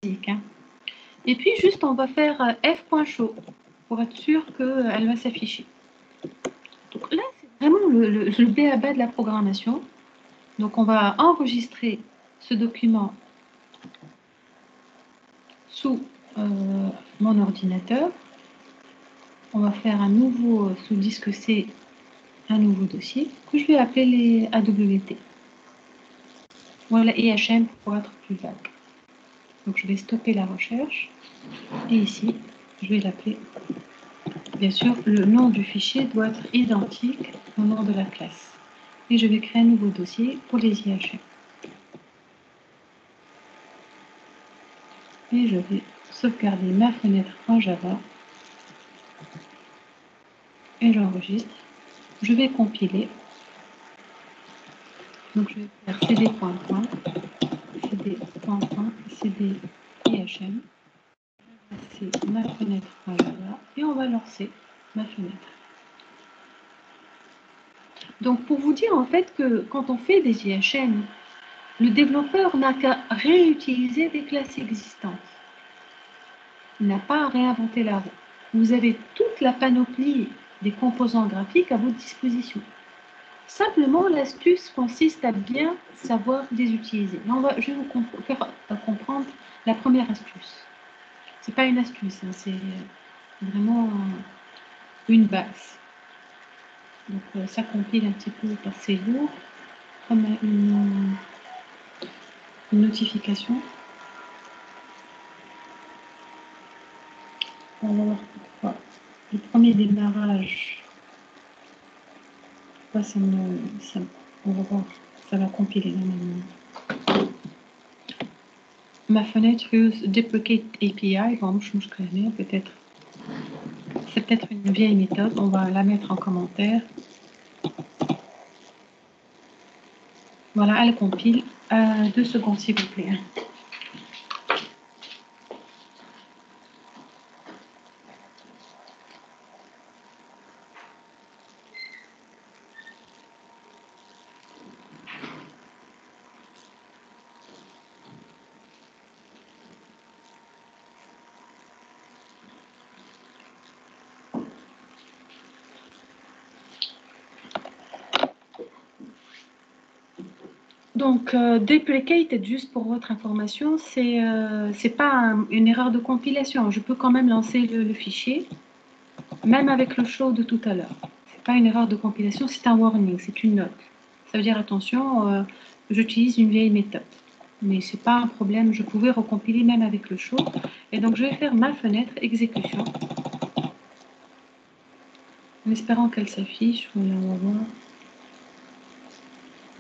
basique. Hein. Et puis, juste, on va faire f.show pour être sûr qu'elle va s'afficher. Donc là, c'est vraiment le b.a.-ba de la programmation. Donc, on va enregistrer ce document sous mon ordinateur. On va faire un nouveau, sous disque C, un nouveau dossier que je vais appeler les AWT. Voilà, IHM pour être plus vague. Donc, je vais stopper la recherche. Et ici, je vais l'appeler. Bien sûr, le nom du fichier doit être identique au nom de la classe. Et je vais créer un nouveau dossier pour les IHM. Et je vais sauvegarder ma fenêtre en Java. Et j'enregistre. Je vais compiler. Donc, je vais faire cd. cd IHM. C'est ma fenêtre en Java. Et on va lancer ma fenêtre. Donc, pour vous dire en fait que quand on fait des IHM, le développeur n'a qu'à réutiliser des classes existantes. Il n'a pas à réinventer la roue. Vous avez toute la panoplie des composants graphiques à votre disposition. Simplement, l'astuce consiste à bien savoir les utiliser. Je vais vous faire comprendre la première astuce. Ce n'est pas une astuce, hein, c'est vraiment une base. Donc, ça compile un petit peu par ces lourds, comme une notification. On va voir pourquoi. Le premier démarrage, pourquoi on va voir, ça va compiler normalement. Ma fenêtre use deprecate API, bon, peut-être. C'est peut-être une vieille méthode, on va la mettre en commentaire. Voilà, elle compile. 2 secondes s'il vous plaît. Donc, deprecated, juste pour votre information, c'est pas une erreur de compilation. Je peux quand même lancer le fichier, même avec le show de tout à l'heure. C'est pas une erreur de compilation, c'est un warning, c'est une note. Ça veut dire, attention, j'utilise une vieille méthode. Mais c'est pas un problème, je pouvais recompiler même avec le show. Et donc, je vais faire ma fenêtre exécution. En espérant qu'elle s'affiche. Voilà, on va voir.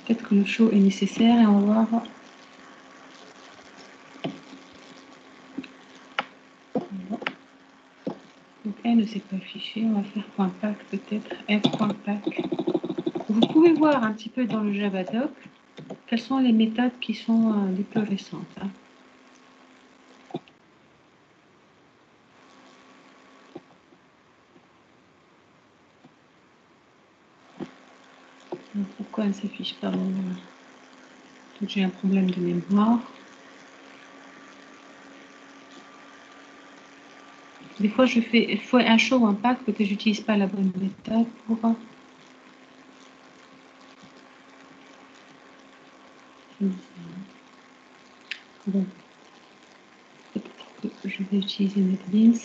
Peut-être que le show est nécessaire et on va voir. Donc, elle ne s'est pas affichée. On va faire .pack peut-être. f.pack. Vous pouvez voir un petit peu dans le Javadoc quelles sont les méthodes qui sont les plus récentes. Hein. Donc, pourquoi elle ne s'affiche pas? J'ai un problème de mémoire. Des fois, je fais un show ou un pack, peut-être que je n'utilise pas la bonne méthode pour... Bon. Peut-être que je vais utiliser NetBeans.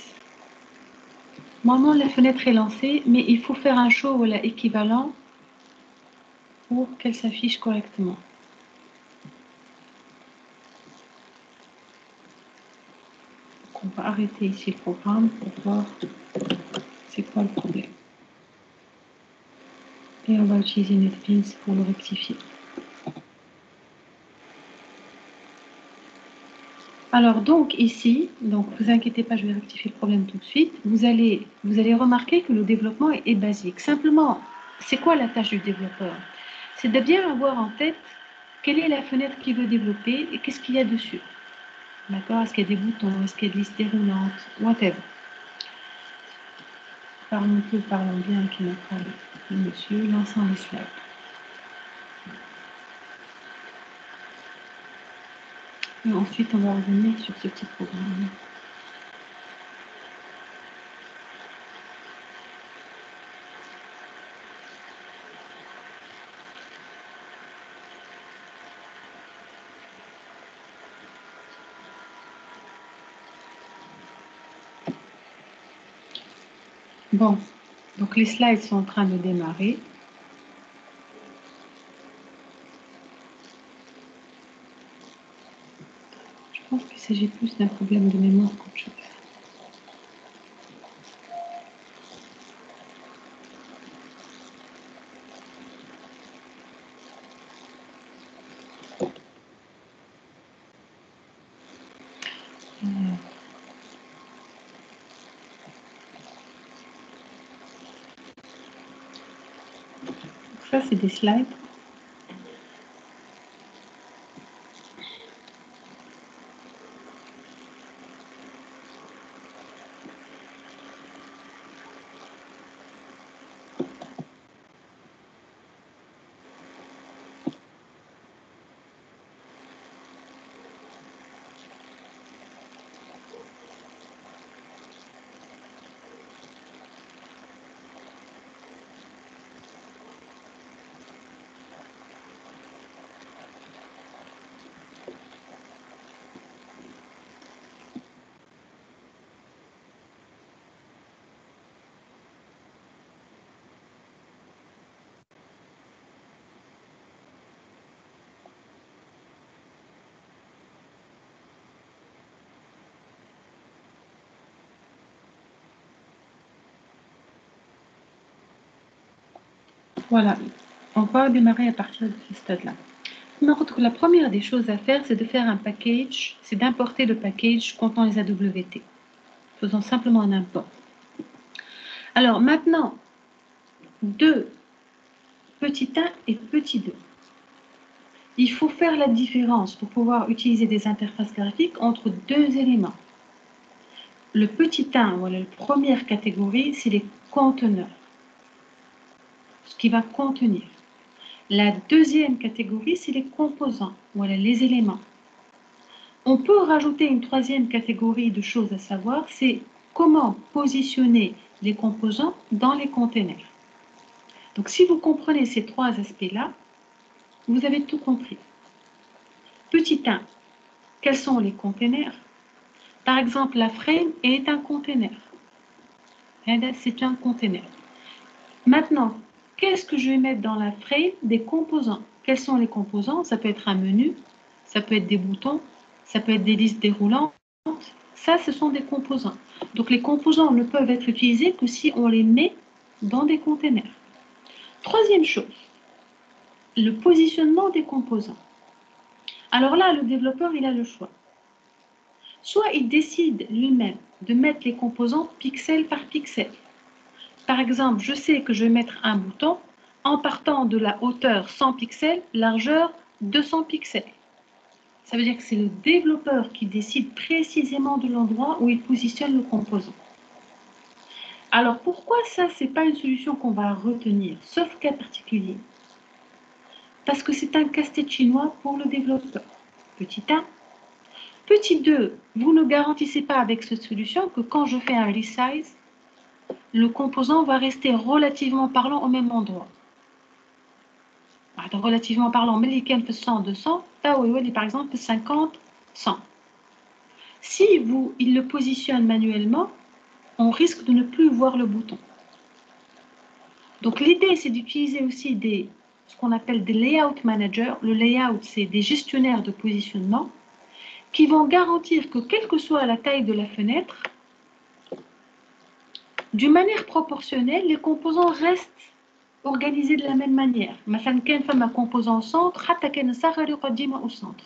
Normalement, la fenêtre est lancée, mais il faut faire un show ou l'équivalent pour qu'elle s'affiche correctement. Donc, on va arrêter ici le programme pour voir c'est quoi le problème. Et on va utiliser NetBeans pour le rectifier. Alors, donc, ici, donc vous inquiétez pas, je vais rectifier le problème tout de suite. Vous allez remarquer que le développement est basique. Simplement, c'est quoi la tâche du développeur? C'est de bien avoir en tête quelle est la fenêtre qu'il veut développer et qu'est-ce qu'il y a dessus. D'accord? Est-ce qu'il y a des boutons? Est-ce qu'il y a des listes déroulantes? Whatever. Parlons bien, qui n'a pas le monsieur, lançant les slides. Et ensuite, on va revenir sur ce petit programme. Bon, donc les slides sont en train de démarrer. Je pense qu'il s'agit plus d'un problème de mémoire qu'autre chose. Donc ça, c'est des slides. Voilà, on va démarrer à partir de ce stade-là. La première des choses à faire, c'est de faire un package, c'est d'importer le package contenant les AWT. Faisons simplement un import. Alors maintenant, petit 1 et petit 2. Il faut faire la différence pour pouvoir utiliser des interfaces graphiques entre deux éléments. Le petit 1, voilà, la première catégorie, c'est les conteneurs, ce qui va contenir. La deuxième catégorie, c'est les composants, voilà, les éléments. On peut rajouter une troisième catégorie de choses à savoir, c'est comment positionner les composants dans les conteneurs. Donc, si vous comprenez ces trois aspects-là, vous avez tout compris. Petit 1, quels sont les conteneurs? Par exemple, la frame est un conteneur. C'est un conteneur. Maintenant, qu'est-ce que je vais mettre dans la frame? Des composants. Quels sont les composants? Ça peut être un menu, ça peut être des boutons, ça peut être des listes déroulantes. Ça, ce sont des composants. Donc, les composants ne peuvent être utilisés que si on les met dans des conteneurs. Troisième chose, le positionnement des composants. Alors là, le développeur, il a le choix. Soit il décide lui-même de mettre les composants pixel par pixel. Par exemple, je sais que je vais mettre un bouton en partant de la hauteur 100 pixels, largeur 200 pixels. Ça veut dire que c'est le développeur qui décide précisément de l'endroit où il positionne le composant. Alors pourquoi ça, ce n'est pas une solution qu'on va retenir, sauf cas particulier? Parce que c'est un casse-tête chinois pour le développeur. Petit 1. Petit 2, vous ne garantissez pas avec cette solution que quand je fais un resize, le composant va rester relativement parlant au même endroit. Relativement parlant, mais les 100, 200, par exemple 50, 100. Si il le positionne manuellement, on risque de ne plus voir le bouton. Donc l'idée, c'est d'utiliser aussi ce qu'on appelle des layout managers. Le layout, c'est des gestionnaires de positionnement qui vont garantir que quelle que soit la taille de la fenêtre, d'une manière proportionnelle, les composants restent organisés de la même manière. مثلا كان فما composant au centre, حتى كان صغر يقعد ديما au centre.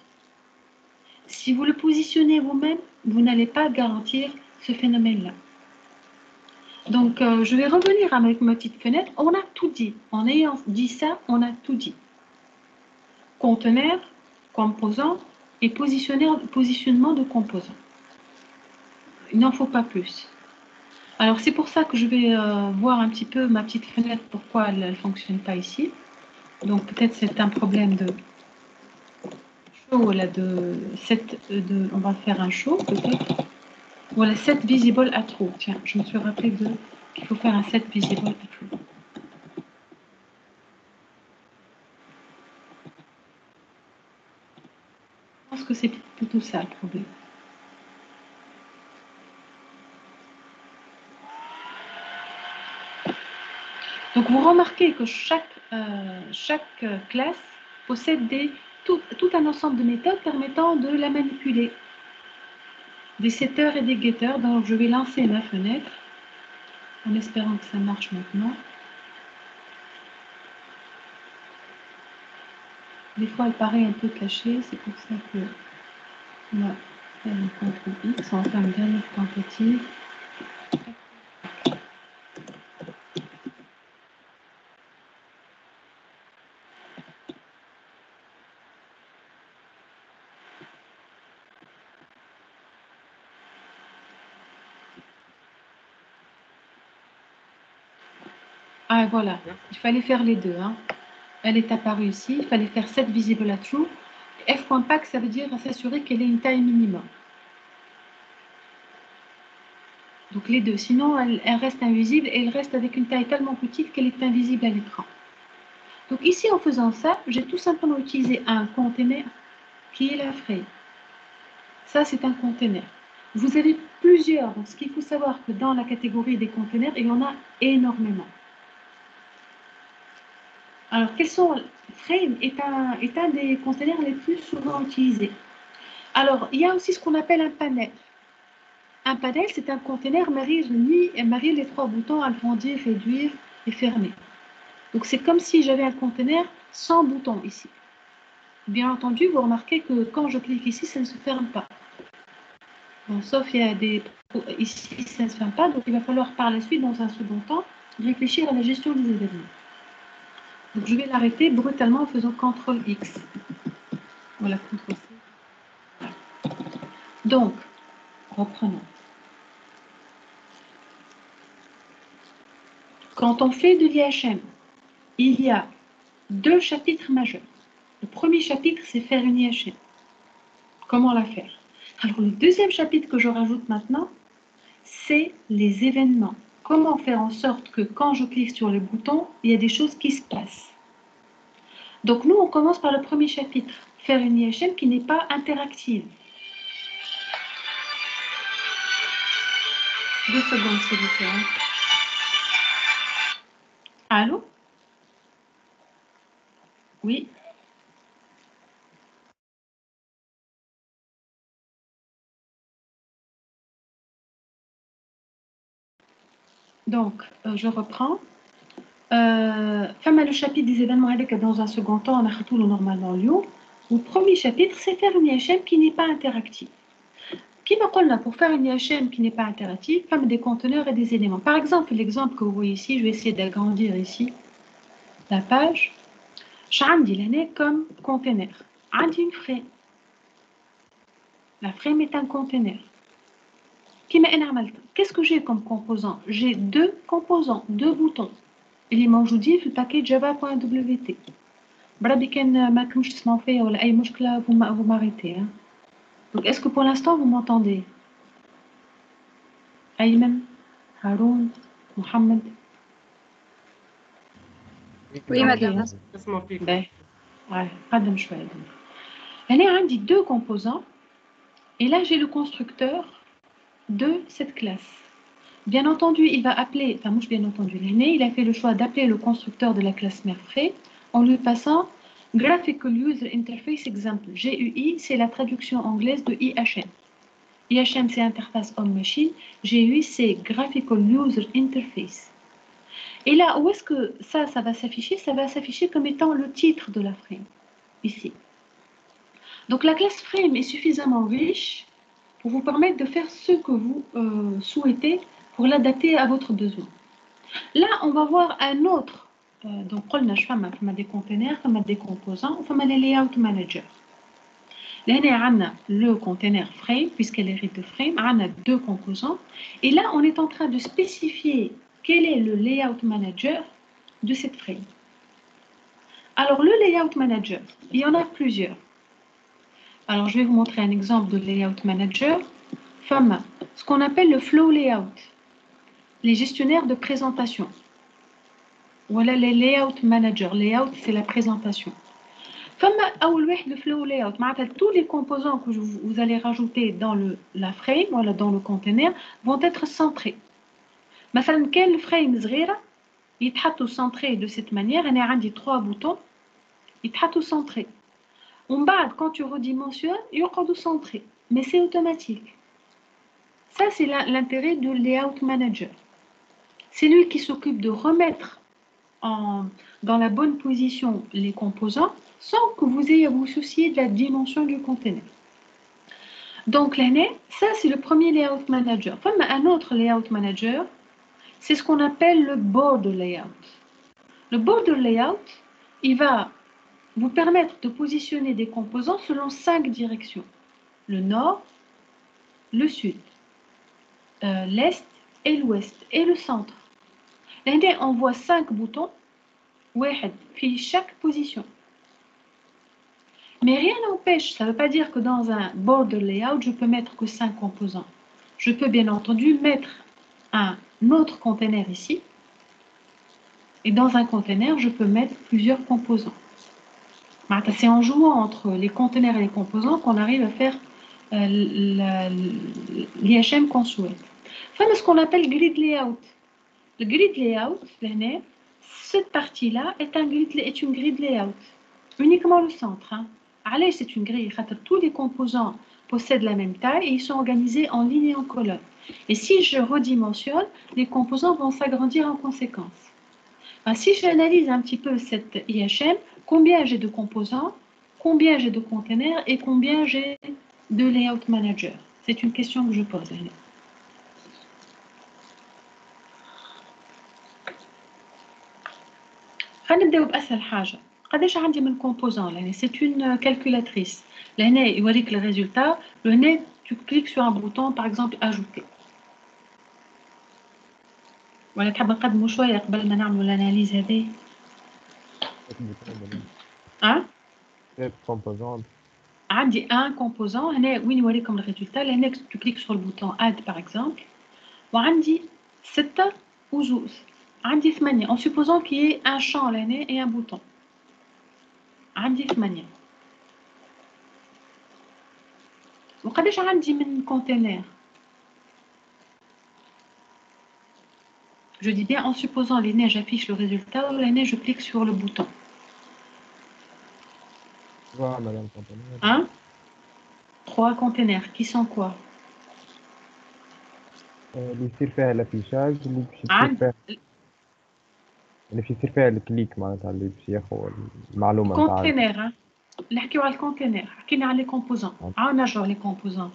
Si vous le positionnez vous-même, vous n'allez pas garantir ce phénomène-là. Donc, je vais revenir avec ma petite fenêtre. On a tout dit. En ayant dit ça, on a tout dit. Conteneur, composant et positionnement de composants. Il n'en faut pas plus. Alors, c'est pour ça que je vais voir un petit peu ma petite fenêtre, pourquoi elle ne fonctionne pas ici. Donc, peut-être c'est un problème de... show voilà, de 7, on va faire un show peut-être. Voilà, 7 visible à true. Tiens, je me suis rappelé qu'il faut faire un 7 visible à true. Je pense que c'est plutôt ça le problème. Donc vous remarquez que chaque classe possède tout un ensemble de méthodes permettant de la manipuler. Des setters et des getters. Donc je vais lancer ma fenêtre en espérant que ça marche maintenant. Des fois elle paraît un peu cachée, c'est pour ça que on va faire un CTRL X, on va faire une dernière tentative. Ah voilà, il fallait faire les deux. Hein. Elle est apparue ici, il fallait faire 7 visible à true. F.pack, ça veut dire s'assurer qu'elle ait une taille minimum. Donc les deux, sinon elle reste invisible et elle reste avec une taille tellement petite qu'elle est invisible à l'écran. Donc ici, en faisant ça, j'ai tout simplement utilisé un conteneur qui est la frame. Ça, c'est un conteneur. Vous avez plusieurs, donc ce qu'il faut savoir que dans la catégorie des conteneurs, il y en a énormément. Alors, quels sont Frame est un des conteneurs les plus souvent utilisés. Alors, il y a aussi ce qu'on appelle un panel. Un panel, c'est un conteneur marie les trois boutons agrandir, réduire et fermer. Donc, c'est comme si j'avais un conteneur sans boutons ici. Bien entendu, vous remarquez que quand je clique ici, ça ne se ferme pas. Bon, sauf il y a des... Ici, ça ne se ferme pas, donc il va falloir par la suite, dans un second temps, réfléchir à la gestion des événements. Donc, je vais l'arrêter brutalement en faisant CTRL X. Voilà, CTRL C. Donc, reprenons. Quand on fait de l'IHM, il y a deux chapitres majeurs. Le premier chapitre, c'est faire une IHM. Comment la faire? Alors, le deuxième chapitre que je rajoute maintenant, c'est les événements. Comment faire en sorte que quand je clique sur le bouton, il y a des choses qui se passent. Donc, nous, on commence par le premier chapitre, faire une IHM qui n'est pas interactive. 2 secondes, s'il vous plaît. Allô? Oui. Donc, je reprends. Le chapitre des événements avec dans un second temps, on a tout le normalement lieu. Le premier chapitre, c'est faire une IHM qui n'est pas interactive. Qui me dit pour faire une IHM qui n'est pas interactive, comme des conteneurs et des éléments. Par exemple, l'exemple que vous voyez ici, je vais essayer d'agrandir ici la page. J'ai l'année comme conteneur. J'ai une frame. La frame est un conteneur. Qu'est-ce que j'ai comme composant? J'ai deux composants, deux boutons. اللي موجودين في الباكيج java.wt. بربي كان ما كنتش تسمعوا فيا ولا اي مشكله vous m'arrêtez. Donc est-ce que pour l'instant vous m'entendez? Ayman, Haroun, Mohamed. Oui, madame. Ouais, قدم شويه. هنا عندي deux composants et là j'ai le constructeur de cette classe. Bien entendu, il va appeler, enfin moi bien entendu, il a fait le choix d'appeler le constructeur de la classe mère en lui passant Graphical User Interface Example. GUI, c'est la traduction anglaise de IHM. IHM, c'est interface homme-machine. GUI, c'est Graphical User Interface. Et là, où est-ce que ça va s'afficher? Ça va s'afficher comme étant le titre de la frame, ici. Donc la classe frame est suffisamment riche pour vous permettre de faire ce que vous souhaitez pour l'adapter à votre besoin. Là, on va voir un autre. Donc, on a des containers, on a des composants, on a les layout managers. Là, on a le container frame, puisqu'elle hérite de frame, on a deux composants. Et là, on est en train de spécifier quel est le layout manager de cette frame. Alors, le layout manager, il y en a plusieurs. Alors, je vais vous montrer un exemple de layout manager. Femme, ce qu'on appelle le flow layout, les gestionnaires de présentation. Voilà les layout managers. Layout, c'est la présentation. Femme, le flow layout, tous les composants que vous allez rajouter dans la frame, voilà, dans le container, vont être centrés. مثلا كان الفريم صغيره يتحطوا centrés de cette manière. انا عندي 3 boutons يتحطوا centrés. ومن بعد quand tu redimensionnes يقعدوا centrés, mais c'est automatique. Ça c'est l'intérêt du layout manager. C'est lui qui s'occupe de remettre dans la bonne position les composants sans que vous ayez à vous soucier de la dimension du conteneur. Donc là, ça c'est le premier layout manager. Comme un autre layout manager, c'est ce qu'on appelle le border layout. Le border layout, il va vous permettre de positionner des composants selon 5 directions. Le nord, le sud, l'est et l'ouest et le centre. Là, on voit 5 boutons, في chaque position. Mais rien n'empêche, ça ne veut pas dire que dans un border layout, je peux mettre que 5 composants. Je peux bien entendu mettre un autre conteneur ici. Et dans un conteneur, je peux mettre plusieurs composants. C'est en jouant entre les conteneurs et les composants qu'on arrive à faire l'IHM qu'on souhaite. Enfin, ce qu'on appelle grid layout. Le grid layout, cette partie-là est une grid layout. Uniquement le centre. Allez, c'est une grille. Tous les composants possèdent la même taille et ils sont organisés en ligne et en colonne. Et si je redimensionne, les composants vont s'agrandir en conséquence. Si j'analyse un petit peu cette IHM, combien j'ai de composants, combien j'ai de containers et combien j'ai de layout manager? C'est une question que je pose. غنبداو بأسهل حاجة. قداش عندي من composants là? C'est une calculatrice. لهنا يوريك le résultat. لهنا tu cliques sur un bouton par exemple ajouter. ولا تحب نقدموا شوية قبل ما نعملوا l'analyse هذه؟ ها؟ composant. عندي un composant هنا وين يوريكم الريزلتا. لهنا tu cliques sur le bouton add par exemple. وعندي 6 وجوز. عندي 8 en supposant qu'il y ait un champ لهنا et un bouton. عندي 8. وقداش عندي من container? Je dis bien en supposant l'année j'affiche le résultat ou l'année je clique sur le bouton. Voilà, madame conteneur. 1, 3 containers qui sont quoi? اللي يصير فيها الافيشاج اللي باش يصير عند فيها اللي باش يصير فيها الكليك معناتها اللي باش ياخذ المعلومه نتاع container. نحكيو على الكونتينر. حكينا على les composants. عاود نرجعوا les composants.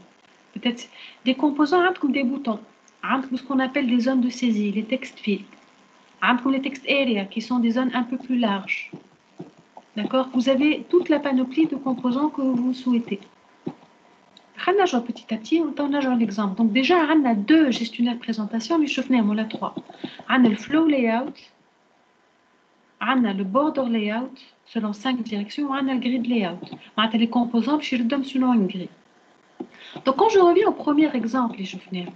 Peut-être des composants عندكم des boutons. عندكم ce qu'on appelle des zones de saisie, les text fields. عندكم les text areas qui sont des zones un peu plus larges. D'accord? Vous avez toute la panoplie de composants que vous souhaitez. خلينا نرجعوا petit à petit ونرجعوا l'exemple. Donc déjà on a 2 gestionnaires de présentation mais شفناهم ولا 3. On a le flow layout, on a le border layout selon 5 directions, on a le grid layout. معناتها les composants باش يردهم selon une grille. Donc quand je reviens au premier exemple اللي شفناه.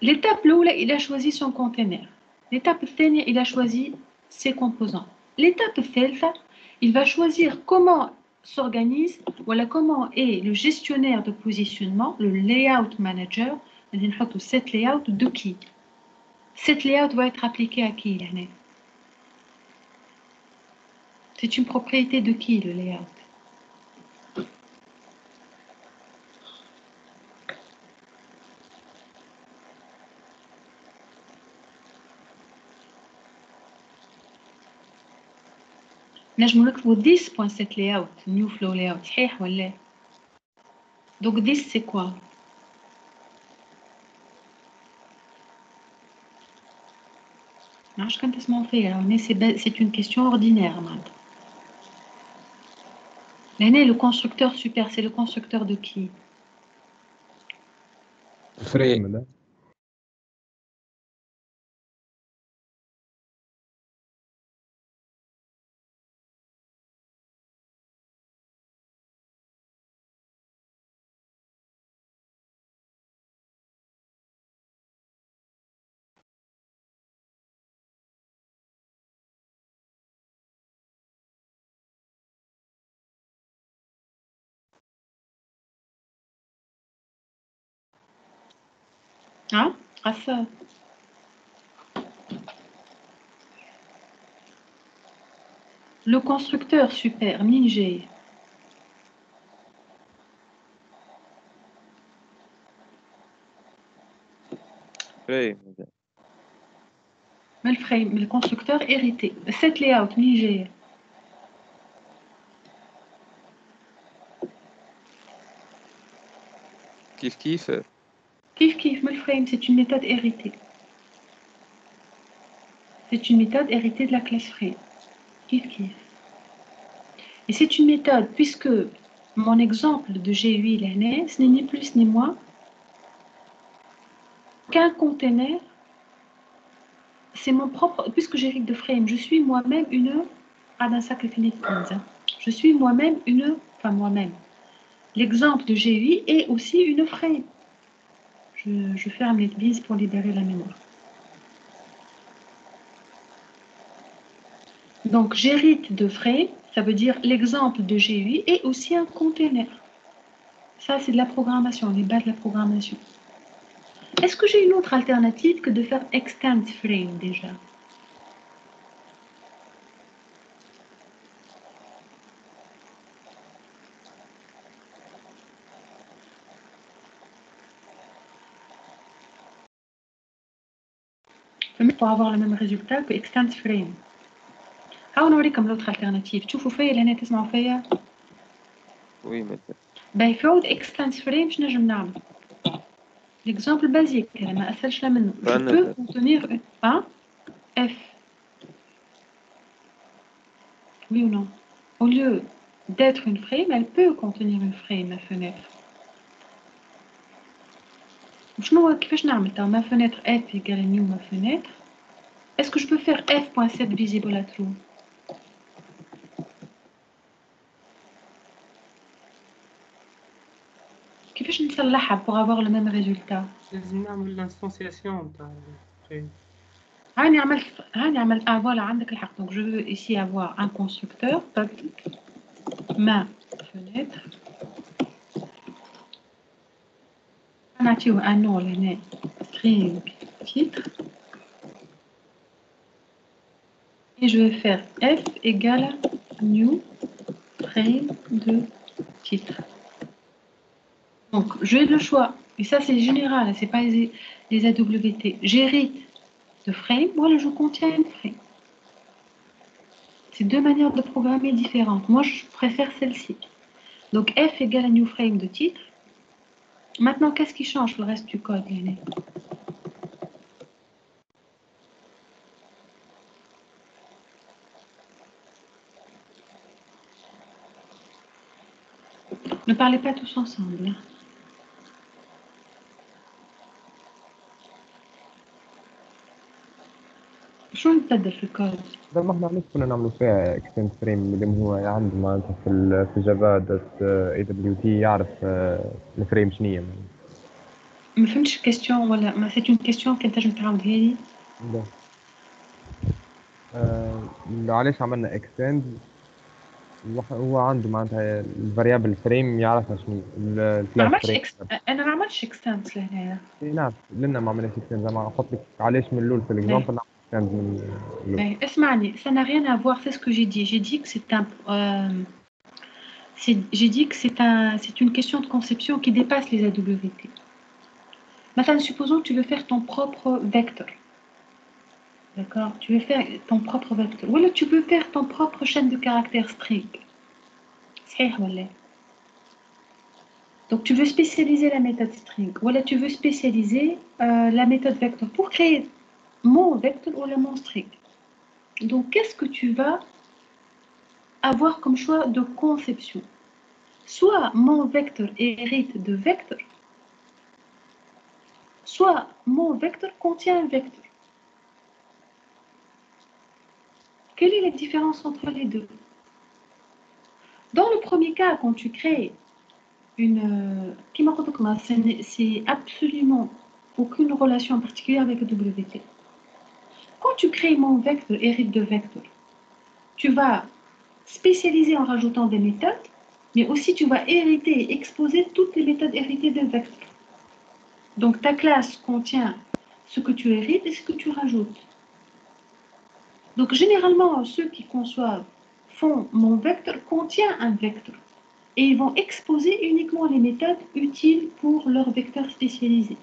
L'étape الأولى il a choisi son container. L'étape الثانية il a choisi ses composants. L'étape الثالثة il va choisir comment s'organise, voilà comment est le gestionnaire de positionnement, le layout manager, cette layout de qui? Cette layout va être appliquée à qui? C'est une propriété de qui le layout? نجمو نكتبو 10.7 layout, new flow layout, صحيح ولا؟ Donc 10 c'est quoi? C'est une question ordinaire. Le constructeur super, c'est le constructeur de qui? frame. Hein? Ah, ça. Le constructeur, super. Ninja. فريم. Mais le frame, le constructeur hérité. Set layout, Ninja. كيف Kif, mais le frame, c'est une méthode héritée. C'est une méthode héritée de la classe frame. Kif. Et c'est une méthode, puisque mon exemple de GUI, l'année, ce n'est ni plus ni moins qu'un container. C'est mon propre, puisque j'hérite de frame, je suis moi-même une. Je suis moi-même une. Enfin, moi-même. L'exemple de GUI est aussi une frame. Je ferme les bises pour libérer la mémoire. Donc, j'hérite de frame, ça veut dire l'exemple de GUI est aussi un container. Ça, c'est de la programmation, les bases de la programmation. Est-ce que j'ai une autre alternative que de faire extend frame déjà? Pour avoir le même résultat que extend frame. حاولوا نوريكم l'autre alternative. تشوفوا فيا اللي هنا تسمعوا فيا. وي مثلا. باهي في عود extend frame شنو نجم نعمل؟ l'exemple basique ما أسهلش لا منه. Je peux contenir un F. Oui ou non? Au lieu d'être une frame, elle peut contenir une frame, ma fenêtre. شنو كيفاش نعمل توا ma fenêtre F égale new ma fenêtre. Est-ce que je peux faire f.set visible à true? كيفاش نصلحها pour avoir le même résultat? لازم نعمل l'instanciation تاع الفريم. هاني عملت voilà عندك الحق. Donc je veux ici avoir un constructeur ma fenêtre. نعطيه un nom هنا string titre. Et je vais faire f égale new frame de titre. Donc j'ai le choix. Et ça c'est général, c'est pas les AWT. J'hérite de frame, voilà, je contiens une frame. C'est deux manières de programmer différentes. Moi, je préfère celle-ci. Donc, F égale à new frame de titre. Maintenant, qu'est-ce qui change le reste du code, Léné? Ne parlez pas tous ensemble. Hein. شو نبدل في الكود؟ ما احنا علاش كنا نعملوا فيها اكستند فريم اللي هو عنده معناتها في جافا دوت اي دبليو تي يعرف الفريم شنية. ما فهمتش الكيستيون ولا ما سيت اون كيستيون كنت تنجم تعاودها لي؟ علاش عملنا اكستند؟ هو عنده معناتها الفاريابل فريم يعرفها شنو الكلاس فريم. انا ما عملتش اكستند لهنا. نعم لنا ما عملناش اكستند زعما نحط لك علاش من الاول في الاكزامبل نعمل اكستند من الاول. اسمعني ça n'a rien à voir c'est ce que j'ai dit. J'ai dit que c'est un j'ai dit que c'est une question de conception qui dépasse les AWT. Maintenant, supposons que tu veux faire ton propre vecteur. D'accord? Tu veux faire ton propre vecteur. Ou alors tu veux faire ton propre chaîne de caractères string. C'est vrai. Donc tu veux spécialiser la méthode string. Ou alors tu veux spécialiser la méthode vecteur pour créer mon vecteur ou mon string. Donc qu'est-ce que tu vas avoir comme choix de conception? Soit mon vecteur hérite de vecteur, soit mon vecteur contient un vecteur. Quelle est la différence entre les deux? Dans le premier cas, quand tu crées une... c'est absolument aucune relation particulière avec le WT. Quand tu crées mon vecteur hérite de vecteur, tu vas spécialiser en rajoutant des méthodes, mais aussi tu vas hériter et exposer toutes les méthodes héritées de vecteur. Donc, ta classe contient ce que tu hérites et ce que tu rajoutes. Donc, généralement, ceux qui conçoivent font mon vecteur contient un vecteur. Et ils vont exposer uniquement les méthodes utiles pour leur vecteur spécialisé.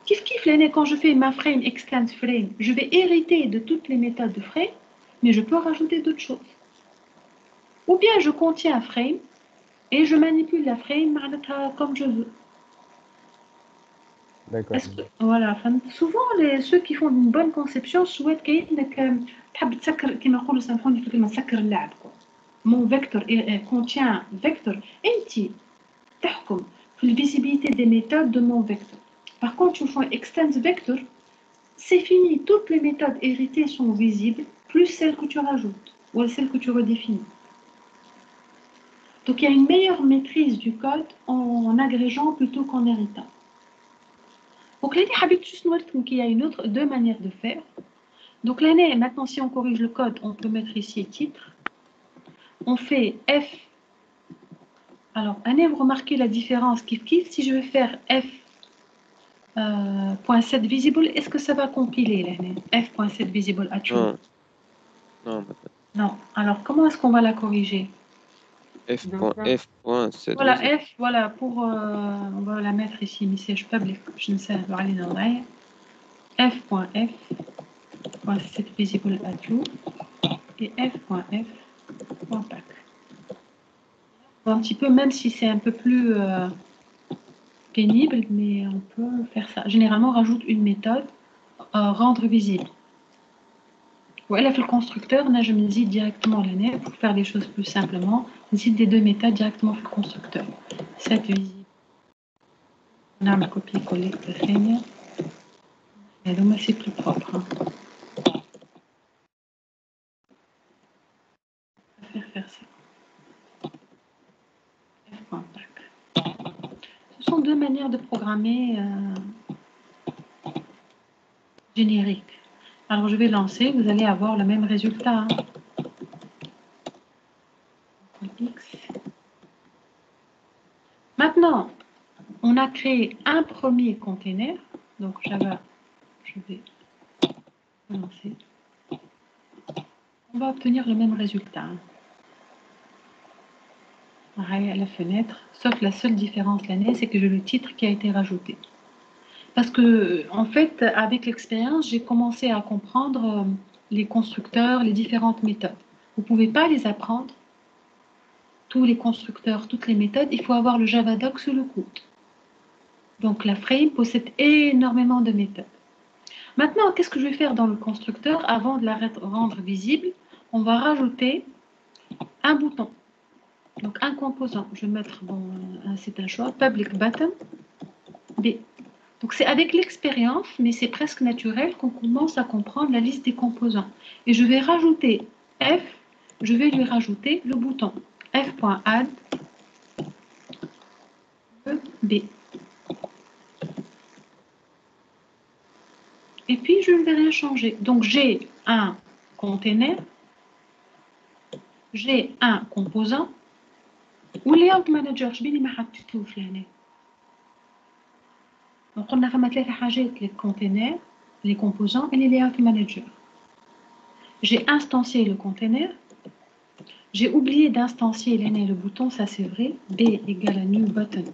Kiff l'année, quand je fais ma frame extend frame, je vais hériter de toutes les méthodes de frame, mais je peux rajouter d'autres choses. Ou bien je contiens un frame et je manipule la frame comme je veux. D'accord. Voilà, souvent ceux qui font une bonne conception souhaitent mon vecteur contient vecteur انت تحكم في visibilité des méthodes de mon vecteur. Par contre, une fois extend vector, c'est fini, toutes les méthodes héritées sont visibles, plus celles que tu rajoutes ou celles que tu redéfinis. Donc il y a une meilleure maîtrise du code en agrégeant plutôt qu'en héritant. Donc là, il y a deux manières de faire. Donc l'année, maintenant si on corrige le code, on peut mettre ici titre. On fait F. Alors, année, vous remarquez la différence si je vais faire F.set visible, est-ce que ça va compiler l'année F.set visible à true? Non. Non. Alors, comment est-ce qu'on va la corriger? F.set voilà, visible. F, voilà, on va la mettre ici, message public, je ne sais pas, F.set visible à true et F.f.pack. Un petit peu, même si c'est un peu plus pénible, mais on peut faire ça. Généralement, on rajoute une méthode, rendre visible. Voilà, le constructeur, là, je me dis directement l'année pour faire les choses plus simplement. Je cite des deux méthodes directement sur le constructeur. Set visible. On a un copier-coller de Seigneur. Et donc, c'est plus propre. Hein. On va faire ça. Ce sont deux manières de programmer génériques. Alors, je vais lancer, vous allez avoir le même résultat. Hein. X. Maintenant, on a créé un premier container. Donc, Java, je vais lancer. On va obtenir le même résultat. Hein. Pareil à la fenêtre, sauf la seule différence l'année, c'est que j'ai le titre qui a été rajouté. Parce que, en fait, avec l'expérience, j'ai commencé à comprendre les constructeurs, les différentes méthodes. Vous ne pouvez pas les apprendre, tous les constructeurs, toutes les méthodes, il faut avoir le Javadoc sous le coude. Donc la frame possède énormément de méthodes. Maintenant, qu'est-ce que je vais faire dans le constructeur avant de la rendre visible? On va rajouter un bouton. Donc un composant. Je vais mettre, c'est un choix, public button B. Donc c'est avec l'expérience, mais c'est presque naturel qu'on commence à comprendre la liste des composants. Et je vais rajouter F, je vais lui rajouter le bouton F.add B. Et puis je ne vais rien changer. Donc j'ai un container, j'ai un composant, ou layout manager, je vais les mettre là. Donc on a fait les containers, les composants et les layout managers. J'ai instancié le container. J'ai oublié d'instancier le bouton, ça c'est vrai. B égale à new button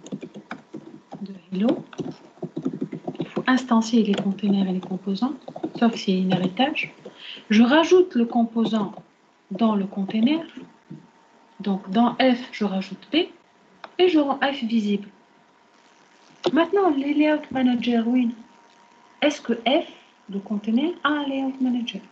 de hello. Il faut instancier les containers et les composants, sauf s'il y a un héritage. Je rajoute le composant dans le container. Donc dans F, je rajoute B et je rends F visible. Maintenant, les layout managers, oui. Est-ce que F, le container, a un layout manager?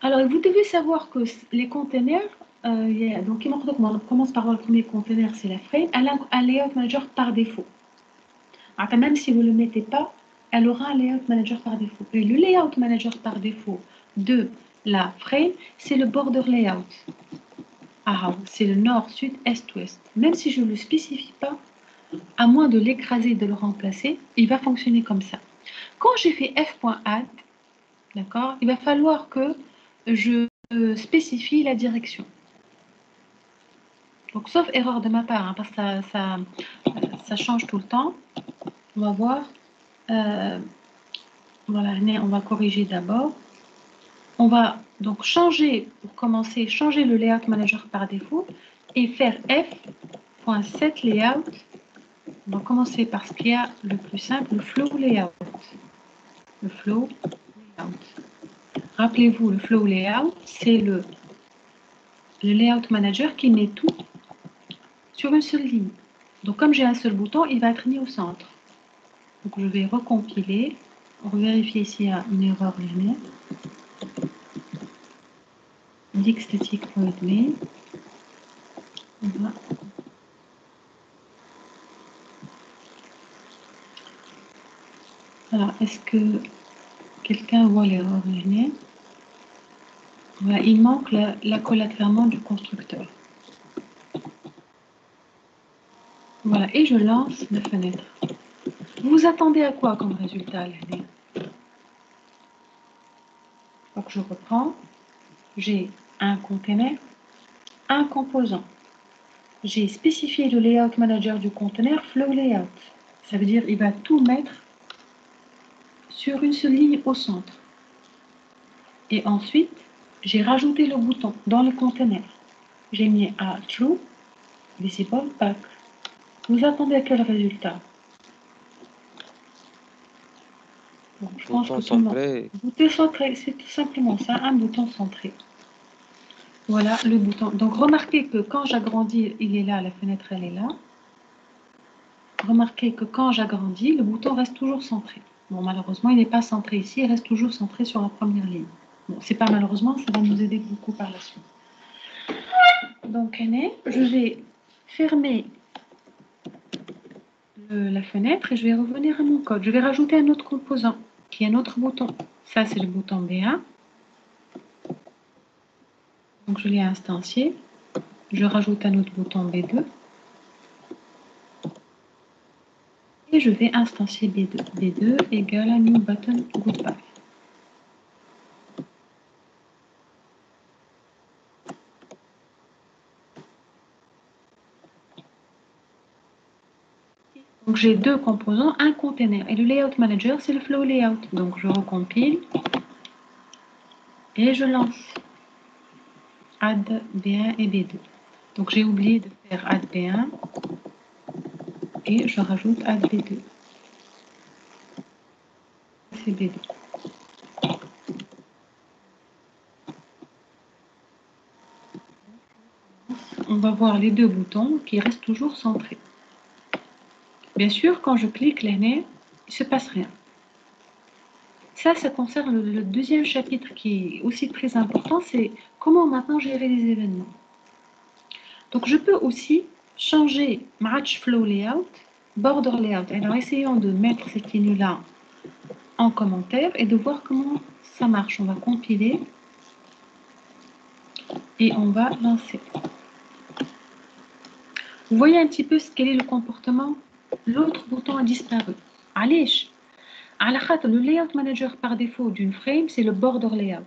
Alors, vous devez savoir que les containers, donc on commence par le premier container, c'est la frame, elle a un layout manager par défaut. Alors, même si vous ne le mettez pas, elle aura un layout manager par défaut. Et le layout manager par défaut de la frame, c'est le border layout. Ah, c'est le nord, sud, est, ouest. Même si je ne le spécifie pas, à moins de l'écraser, de le remplacer, il va fonctionner comme ça. Quand j'ai fait f.add, d'accord, il va falloir que je spécifie la direction. Donc, sauf erreur de ma part, hein, parce que ça change tout le temps. On va voir. Voilà, on va corriger d'abord. On va donc changer, pour commencer, changer le layout manager par défaut et faire F.set layout. On va commencer par ce qu'il y a le plus simple, le flow layout. Le flow layout. Rappelez-vous, le flow layout, c'est le layout manager qui met tout sur une seule ligne. Donc, comme j'ai un seul bouton, il va être mis au centre. Donc, je vais recompiler. On va vérifier s'il y a une erreur linéaire. Dict static void main. Alors, est-ce que quelqu'un voit l'erreur linéaire? Voilà, il manque l'accolade fermante du constructeur. Voilà, et je lance la fenêtre. Vous attendez à quoi comme résultat, l'année? Donc, je reprends. J'ai un container, un composant. J'ai spécifié le layout manager du conteneur flow layout. Ça veut dire qu'il va tout mettre sur une seule ligne au centre. Et ensuite, j'ai rajouté le bouton dans le conteneur. J'ai mis à true, visible pack. Vous attendez à quel résultat? Bon, je pense que tout le monde. Bouton centré, c'est tout simplement ça, un bouton centré. Voilà le bouton. Donc remarquez que quand j'agrandis, il est là, la fenêtre elle est là. Remarquez que quand j'agrandis, le bouton reste toujours centré. Bon, malheureusement, il n'est pas centré ici, il reste toujours centré sur la première ligne. Bon, c'est pas malheureusement, ça va nous aider beaucoup par la suite. Donc, je vais fermer la fenêtre et je vais revenir à mon code. Je vais rajouter un autre composant qui est un autre bouton. Ça, c'est le bouton B1. Donc, je l'ai instancié. Je rajoute un autre bouton B2. Et je vais instancier B2. B2 égale à new button goodbye. Donc, j'ai deux composants, un container. Et le layout manager, c'est le flow layout. Donc, je recompile et je lance add B1 et B2. Donc, j'ai oublié de faire add B1 et je rajoute add B2. C'est B2. On va voir les deux boutons qui restent toujours centrés. Bien sûr, quand je clique là, il ne se passe rien. Ça concerne le deuxième chapitre qui est aussi très important, c'est comment maintenant gérer les événements. Donc, je peux aussi changer match flow layout, border layout. Alors, essayons de mettre cette ligne-là en commentaire et de voir comment ça marche. On va compiler et on va lancer. Vous voyez un petit peu quel est le comportement? L'autre bouton a disparu. Allez, le layout manager par défaut d'une frame, c'est le border layout.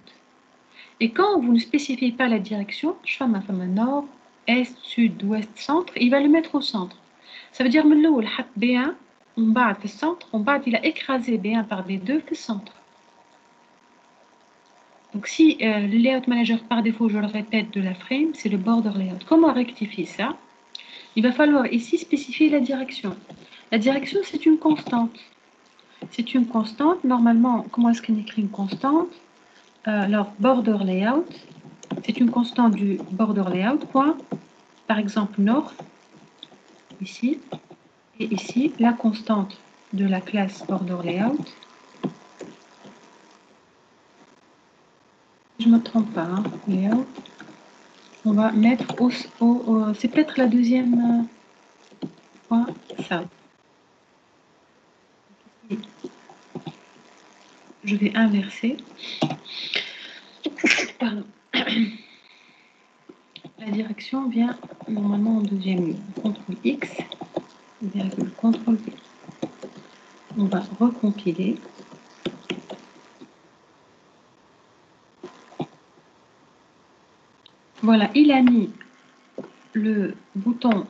Et quand vous ne spécifiez pas la direction, je fais ma nord, est, sud, ouest, centre, il va le mettre au centre. Ça veut dire que le B1, on bat le centre, il a écrasé B1 par B2 le centre. Donc si le layout manager par défaut, je le répète, de la frame, c'est le border layout. Comment rectifier ça? Il va falloir ici spécifier la direction. La direction, c'est une constante. C'est une constante. Normalement, comment est-ce qu'on écrit une constante? Alors, border layout, c'est une constante du border layout, point, par exemple, north, ici, et ici, la constante de la classe border layout. Je ne me trompe pas, hein, layout. On va mettre c'est peut-être la deuxième point, ça. Je vais inverser. Pardon. La direction vient normalement en deuxième ligne. CTRL X, virgule, CTRL V. On va recompiler. Voilà, il a mis le bouton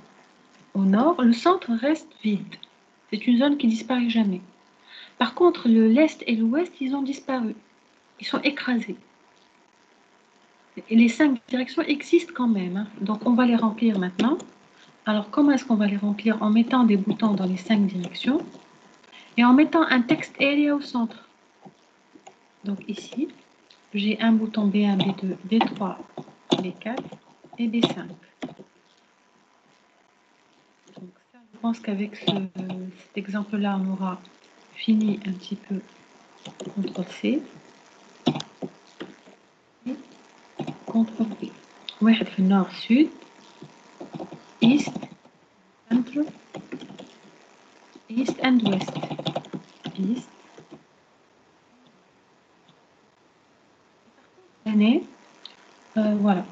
au nord, le centre reste vide. C'est une zone qui disparaît jamais. Par contre, l'est et l'ouest, ils ont disparu. Ils sont écrasés. Et les 5 directions existent quand même, hein. Donc, on va les remplir maintenant. Alors, comment est-ce qu'on va les remplir? En mettant des boutons dans les 5 directions et en mettant un text area au centre. Donc, ici, j'ai un bouton B1, B2, B3, B4 et B5. Donc, ça, je pense qu'avec cet exemple-là, on aura fini un petit peu. CTRL-C. CTRL-V. واحد في النور sud, east, centre, east and west. East. Année. Voilà.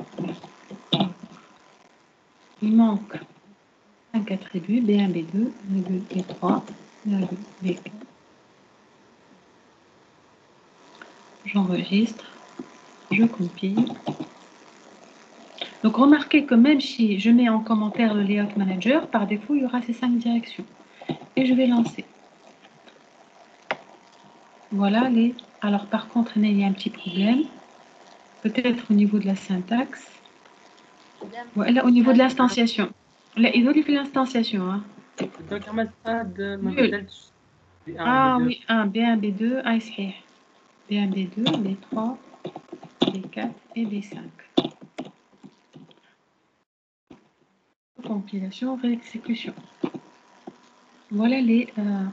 Il manque 5 attributs, B1, B2, B2, B3, B2, B4. J'enregistre, je compile. Donc remarquez que même si je mets en commentaire le Layout Manager, par défaut, il y aura ces 5 directions. Et je vais lancer. Voilà les... Alors par contre, il y a un petit problème. Peut-être au niveau de la syntaxe. Voilà, au niveau de l'instanciation. Là, il doit faire l'instanciation. Hein. Donc, عملت اد ما Nul. بدلتش B1 Ah B2 oui, un B1, B2, ah, c'est B1, B2, B3, B4 et B5. Compilation, réexécution. Voilà les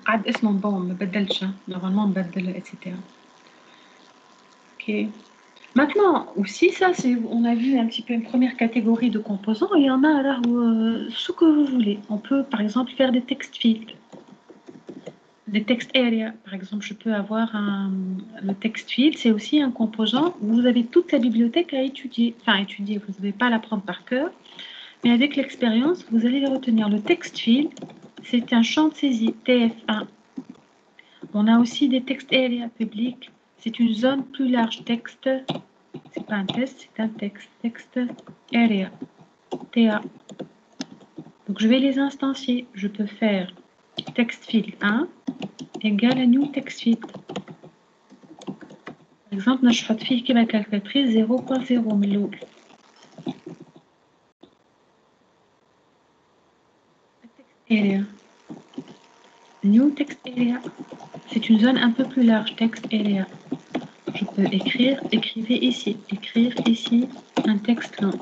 عاد اسمهم bon ما بدلش normalement بدل etc. Ok. Maintenant aussi ça c'est on a vu un petit peu une première catégorie de composants et il y en a là ce que vous voulez. On peut par exemple faire des text fields, des text area. Par exemple je peux avoir le text field c'est aussi un composant où vous avez toute la bibliothèque à étudier. Enfin étudier vous ne devez pas l'apprendre par cœur. Mais avec l'expérience, vous allez les retenir. Le text field, c'est un champ de saisie, TF1. On a aussi des text area publics. C'est une zone plus large. Texte, c'est pas un test, c'est un texte. Text area, TA. Donc je vais les instancier. Je peux faire text field 1 égale à new text field. Par exemple, je vais faire la calculatrice 0.0 من الأول. Area. New text area. C'est une zone un peu plus large, text area. Je peux écrire, écrivez ici, écrire ici un texte long.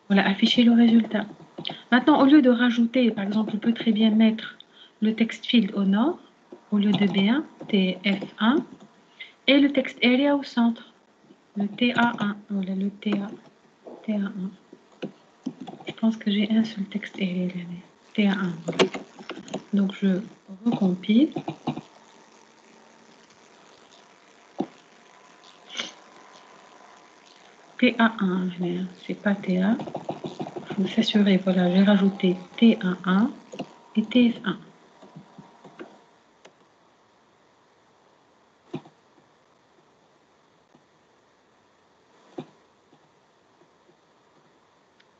Voilà, afficher le résultat. Maintenant, au lieu de rajouter, par exemple, je peux très bien mettre le text field au nord, au lieu de B1, TF1, et le text area au centre, le TA1, voilà, le TA1. Je pense que j'ai un seul text area, TA1. Donc, je recompile. TA1, c'est pas TA. Il faut s'assurer, voilà, j'ai rajouté T11 et TF1.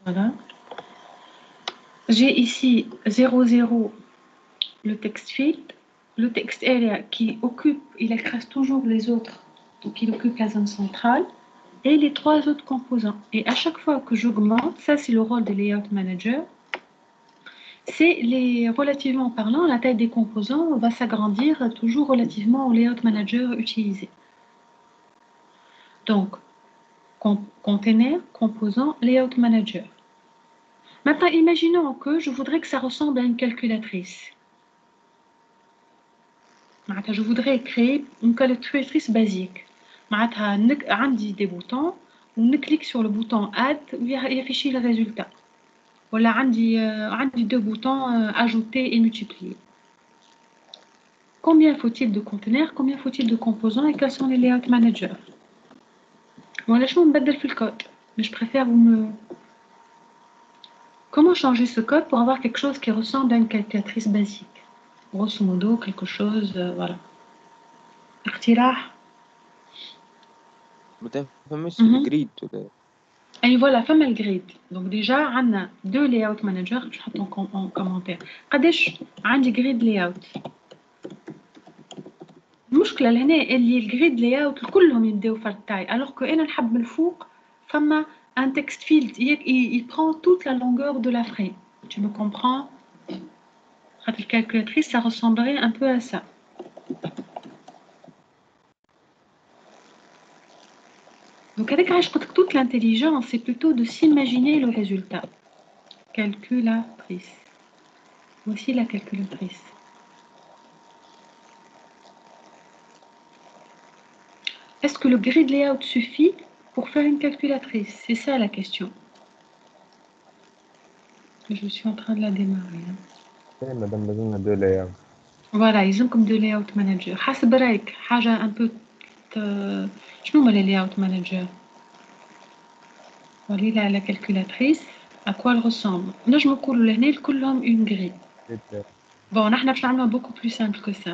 Voilà. J'ai ici 00 le text field, le text area qui occupe, il écrase toujours les autres, donc il occupe la zone centrale, et les 3 autres composants. Et à chaque fois que j'augmente, ça c'est le rôle des layout managers, c'est relativement parlant, la taille des composants va s'agrandir toujours relativement au layout manager utilisé. Donc, container, composant, layout manager. Maintenant, imaginons que je voudrais que ça ressemble à une calculatrice. Je voudrais créer une calculatrice basique. J'ai des boutons, on clique sur le bouton Add et afficher le résultat. Voilà, j'ai 2 boutons Ajouter et Multiplier. Combien faut-il de conteneurs, combien faut-il de composants et quels sont les layout managers? Voilà, je vais me battre le code, mais je préfère vous me... Comment changer ce code pour avoir quelque chose qui ressemble à une calculatrice basique? Grosso modo, quelque chose, voilà. اقتراح. ما تفهمش Mhm. الجريد ولا Et voilà, فما الجريد. Donc déjà عندنا deux layout managers باش نحطهم en commentaire. قداش عندي جريد layout. المشكلة لهنا اللي الجريد layout كلهم يبداو فرد تاي alors que أنا نحب من الفوق فما un text field il prend toute la longueur de la frame. Tu me comprends? خاطر calculatrice ça ressemblerait un peu à ça. Donc avec toute l'intelligence, c'est plutôt de s'imaginer le résultat. Calculatrice. Voici la calculatrice. Est-ce que le grid layout suffit pour faire une calculatrice? C'est ça la question. Je suis en train de la démarrer. ايه مادام لازمنا دو لاي Voilà, ils ont comme deux layout managers. حسب رأيك حاجة un peu شنو هما les layout managers? Voilà la calculatrice. À quoi elle ressemble? نجم نقولوا لهنا كلهم une grille. Bon, نحن باش نعملوها beaucoup plus simple que ça.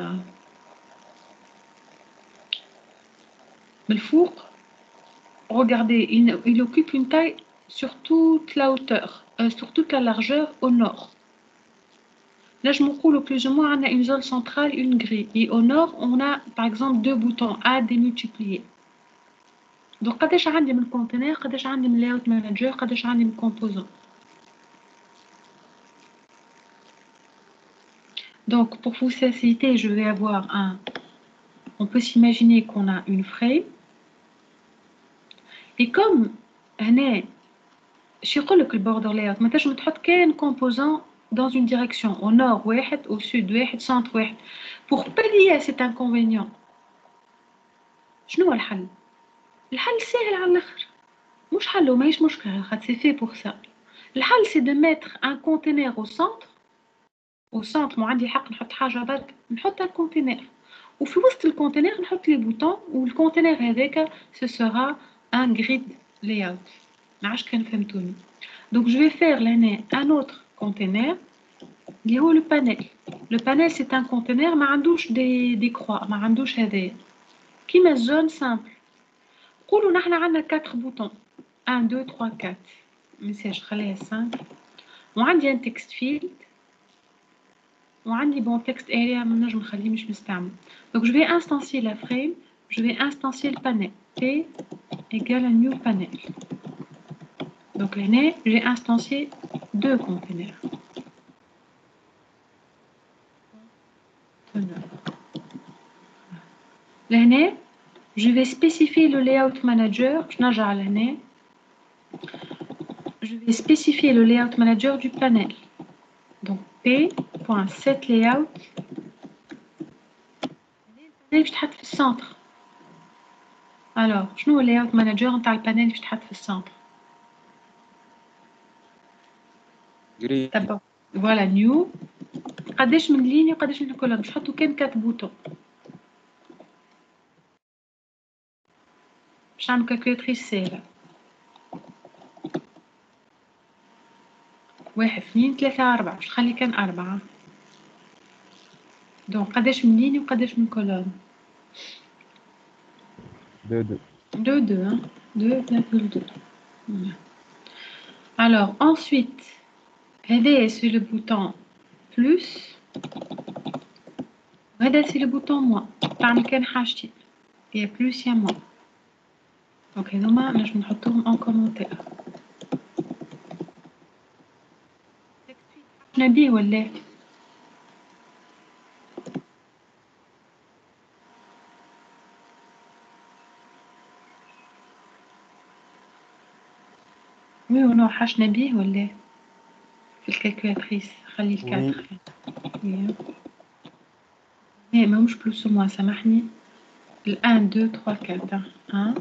Mais le four, regardez, il occupe une taille sur toute la hauteur, sur toute la largeur au nord. Là, je me coule plus ou moins, on a une zone centrale, une grille. Et au nord, on a par exemple deux boutons à démultiplier. Donc, quand je عندي من conteneur, quand je عندي من layout manager, quand je عندي من composant. Donc, pour vous faciliter, je vais avoir un. On peut s'imaginer qu'on a une frame. Et comme هنا شو يقول لك البوردر layout ما تنجم تحط كان composant dans une direction au nord واحد au sud واحد centre واحد pour pallier à cet inconvénient شنو هو الحل؟ الحل سهل على الاخر مش حل وماهيش مشكلة خاطر c'est fait pour ça الحل c'est de mettre un conteneur au centre ما عندي حق نحط حاجة برك نحط un conteneur وفي وسط الكونتينر نحط لي بوتون والكونتينر هذاك ce sera un grid layout ما عادش كان فهمتوني. Donc je vais faire لهنا un autre conteneur اللي هو le panel. Le panel c'est un conteneur ما عندوش des croix ما عندوش هذايا كيما الزون simple. نقولوا نحنا عندنا 4 boutons 1 2 3 4 ميساج خليها 5 وعندي un text field وعندي bon text area ما نجم نخليه مش مستعمل. Donc je vais instancier la frame, je vais instancier le panel. P égale un new panel. Donc là, j'ai instancié deux conteneurs. Là, je vais spécifier le layout manager. Je vais spécifier le layout manager du panel. Donc p.setLayout. Je vais mettre au centre. Alors, je vais le layout manager dans le panel je vais mettre au centre. D'abord, voilà new. قداش من ligne وقداش من colonne. Je vais mettre 4 boutons. Je vais mettre calculatrice سهلة. 1 2 3 4 باش نخلي كان 4. Donc قداش من ligne وقداش من colonne. 2 2.2. Alors ensuite, هذا c'est le bouton plus. وهذا c'est le bouton moins. تعمل كان حاجتين. Il y a plus, il y a moins. Donc هذوما نجم نحطوهم en commentaire. نبيه ولا وي ونو حاش نبيه ولا في الكالكولاتريس خلي الكاتر ايه ماهوش بلوس وموان سامحني ال 1 2 3 4 1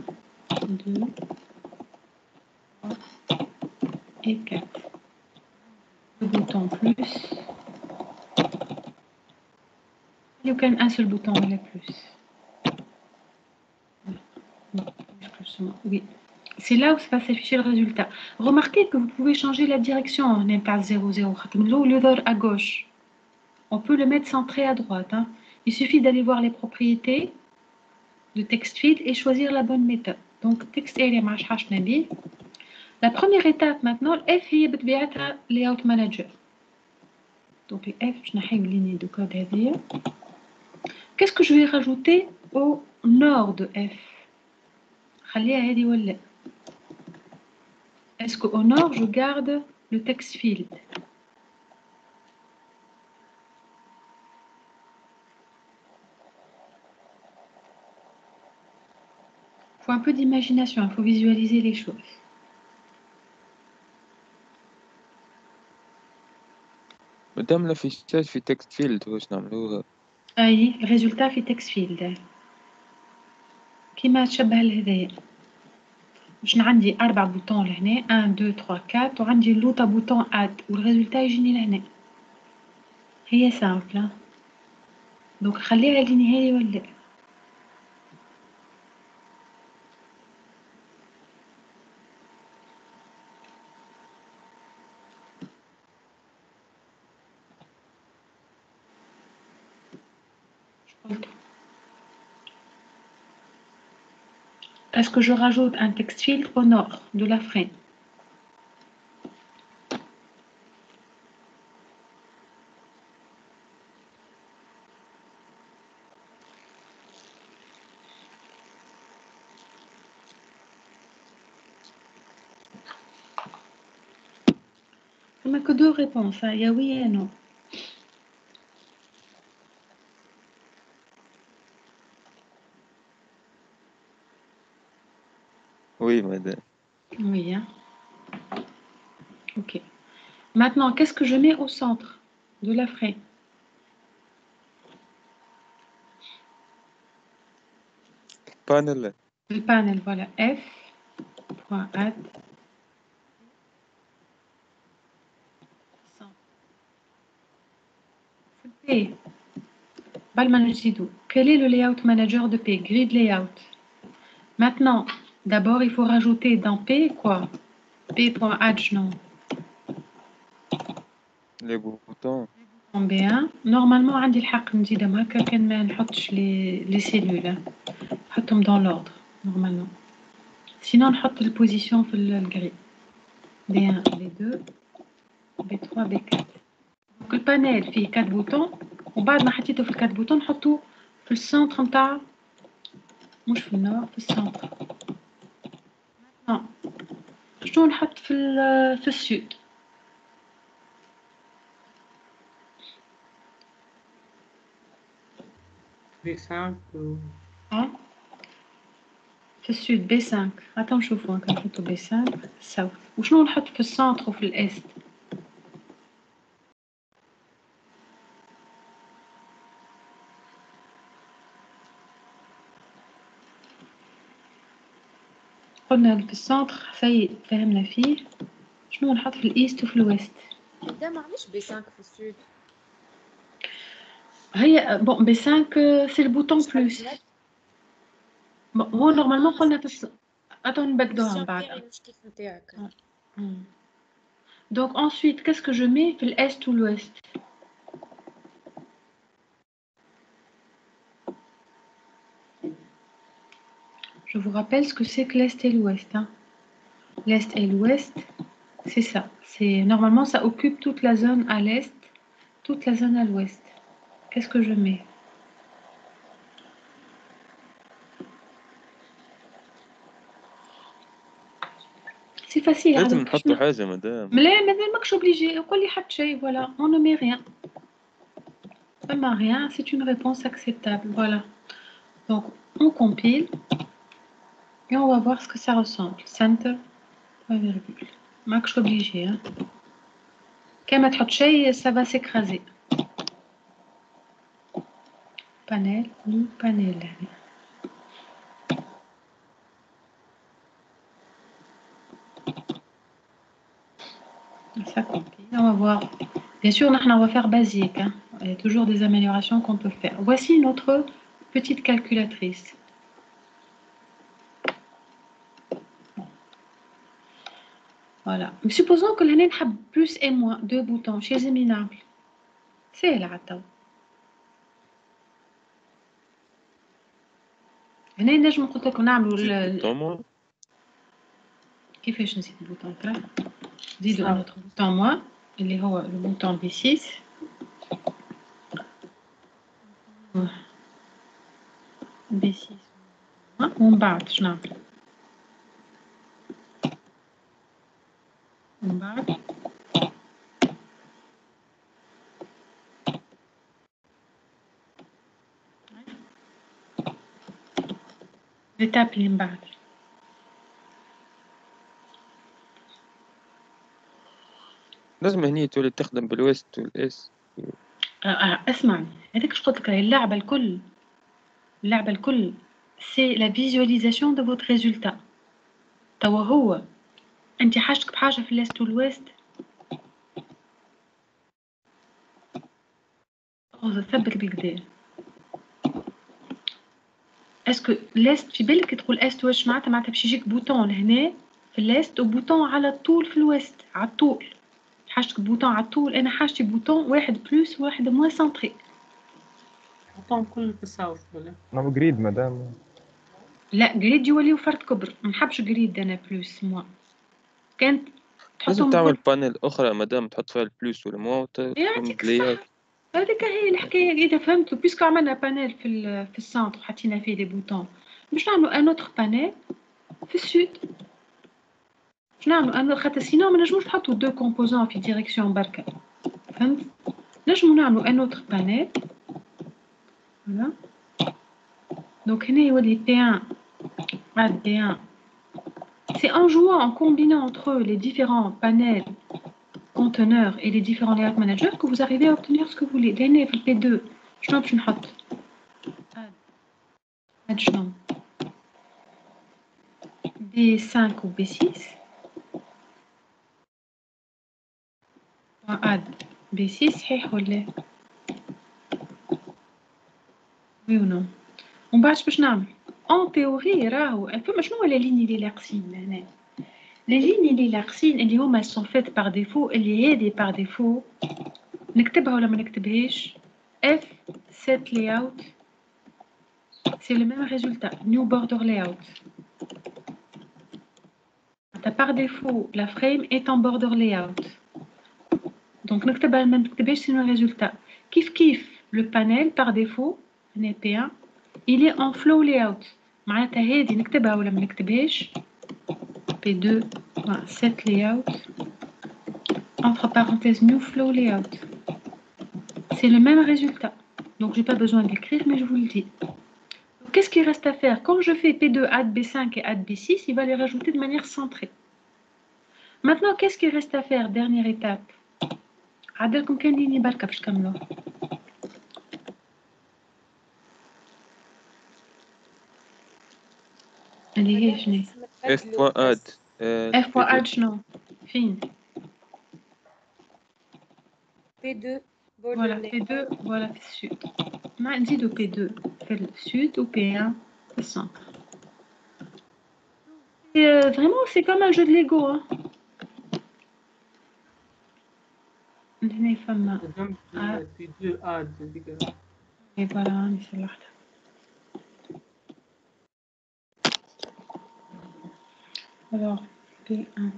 2 3 et 4 le bouton plus il y a qu'un seul bouton ou plus oui. C'est là où va s'afficher le résultat. Remarquez que vous pouvez changer la direction en impact 0, 0. Au lieu d'être à gauche, on peut le mettre centré à droite. Hein. Il suffit d'aller voir les propriétés de TextField et choisir la bonne méthode. Donc, text area مع حاجتنا ليه. La première étape maintenant, F هي بطبيعتها layout manager. Donc, F باش نحيو ligne de code هذه. Qu'est-ce que je vais rajouter au nord de F? خليها هذه ولا. Est-ce qu'au nord je garde le text field? Il faut un peu d'imagination, il faut visualiser les choses. مادام الافيشاج في تكست فيلد واش نعملوها؟ أي الريزولتا في text field كيما تشبه لهذايا. باش عندي 4 بوتون لهنا 1 2 3 4 وعندي لوطا بوتون اد والريزولتا يجيني لهنا. هي سامبل دونك خليها لنهاية ولا. Est-ce que je rajoute un text field au nord de la frame? On n'a que deux réponses, hein. Il y a oui et non. Oui, madame. Oui, hein. Ok. Maintenant, qu'est-ce que je mets au centre de la frame? Panel. Le panel, voilà. F.add. P. Quel est le layout manager de P? Grid layout. Maintenant, d'abord, il faut rajouter dans P quoi? P.add, non. Les boutons. En B1. Normalement, عندي الحق نزيدهم هكا كان ما نحطش les cellules. نحطهم dans l'ordre, normalement. Sinon, نحط البوزيشن في الجري. B1, B2, B3, B4. Donc, البانيل فيه 4 بوتون وبعد ما حطيته في 4 بوتون نحطوه في السنتر نتاع مش في النور في السنتر. شنو نحط في السود؟ B5 في السود B5. عطا نشوفوا هكا نحطو B5 ساوث. وشنو نحط في السنتر وفي الاست؟ قلنا في السنتر سيد فهمنا فيه. شنو نحط في الايست وفي الويست؟ ده معلش B5 في السود. هي بون B5 سي البوتون بلوس. هو نورمالمون قلنا في attends نبدلوها من بعد. مش كيف نتاعك. Donc ensuite, qu'est-ce que je mets في l'est ou l'ouest? Je vous rappelle ce que c'est que l'est et l'ouest. Hein. L'est et l'ouest, c'est ça. C'est normalement ça occupe toute la zone à l'est, toute la zone à l'ouest. Qu'est-ce que je mets? C'est facile. لازم نحطوا حاجة مدام. لا ماكش obligé. قولي حط شيء. Voilà, on ne met rien. On ne met rien. C'est une réponse acceptable. Voilà. Donc on compile et on va voir ce que ça ressemble. Center, point virgule. ماكش obligé. Hein. كما تحط شيء ça va s'écraser. Panel, new panel. Ça compile. On va voir. Bien sûr, on va faire basique. Hein. Il y a toujours des améliorations qu'on peut faire. Voici notre petite calculatrice. Voilà. Supposons que l'année a plus et moins, 2 boutons chez Eminable. C'est là, attends. هنا نجم قلت لكم نعملوا كيفاش نزيد البوطون ترى نزيدو ان اوتر بوطون موا اللي هو البوطون بي 6 بي 6 ومن بعد شنو نعمل من بعد l'étape اللي من بعد لازم هني تولي تخدم بالويست والاس. اسمعني هذاك اش قلت لك اللعبه الكل سي لا فيزواليزاسيون دو فوت ريزولتا. توا هو انت حاجتك بحاجه في الاست والويست ثبت بالكدا. اسكو لاست في بالك تقول است واش معناتها باش يجيك بوطون لهنا في اللاست وبوطون على الطول في الويست على الطول. حاجتك بوطون على الطول انا حاجتي بوطون واحد بلوس واحد موان سنتري. بوطون كل تساوي ولا نعمل جريد مدام. لا جريد يوليو فرد كبر ما نحبش جريد انا بلوس موا كانت لازم تحطهم تعمل بانل اخرى مادام تحط فيها البلوس والموا يعطيك الصحة. هذيك هي الحكايه اذا فهمتوا بيسكو عملنا بانيل في السنتر حطينا فيه دي بوطون باش نعملوا ان اوتر بانيل في السود. باش نعملوا ان خاطر سينو ما نجموش نحطوا دو كومبوزون في ديريكسيون بركه فهمت. نجموا نعملوا ان اوتر بانيل فوالا. دونك هنا يولي بي 1 عاد بي 1 c'est en jouant en combinant entre eux les différents panels conteneurs et les différents layout managers que vous arrivez à obtenir ce que vous voulez. لأن في البي 2 شنو باش نحط هاد شنو بي 5 و بي 6 عاد بي 6 صحيح ولا وي و نو. ومن بعد باش نعمل اون تيوري راهو فما شنو لا ليني اللي لاقصين هنا لي ليني اللي لاقصين اللي هما سون فيت بار ديفو اللي هادي بار ديفو نكتبها ولا ما نكتبهاش اف 7 layout c'est le même résultat new border layout. Par défaut la frame est en border layout donc نكتبها ما نكتبهاش c'est le résultat. كيف le panel par défaut هنا P1 il est en flow layout معناتها هادي نكتبها ولا ما نكتبهاش P2 set layout entre parenthèses new flow layout c'est le même résultat donc j'ai pas besoin d'écrire mais je vous le dis. Qu'est-ce qu'il reste à faire? Quand je fais P2 add B5 et add B6 il va les rajouter de manière centrée. Maintenant qu'est-ce qu'il reste à faire? Dernière étape عدلكم كان ليني بركة باش كملوها. اللي هي شنو؟ اف بوا اد اف بوا اد شنو؟ فين؟ P2 فوالا P2 فوالا في السود. ما نزيدو P2 في السود و P1 في السنتر. Vraiment c'est comme un jeu de Lego hein. هنا فما في دو اد ديك اي فوالا راني صلحتها. Alors P1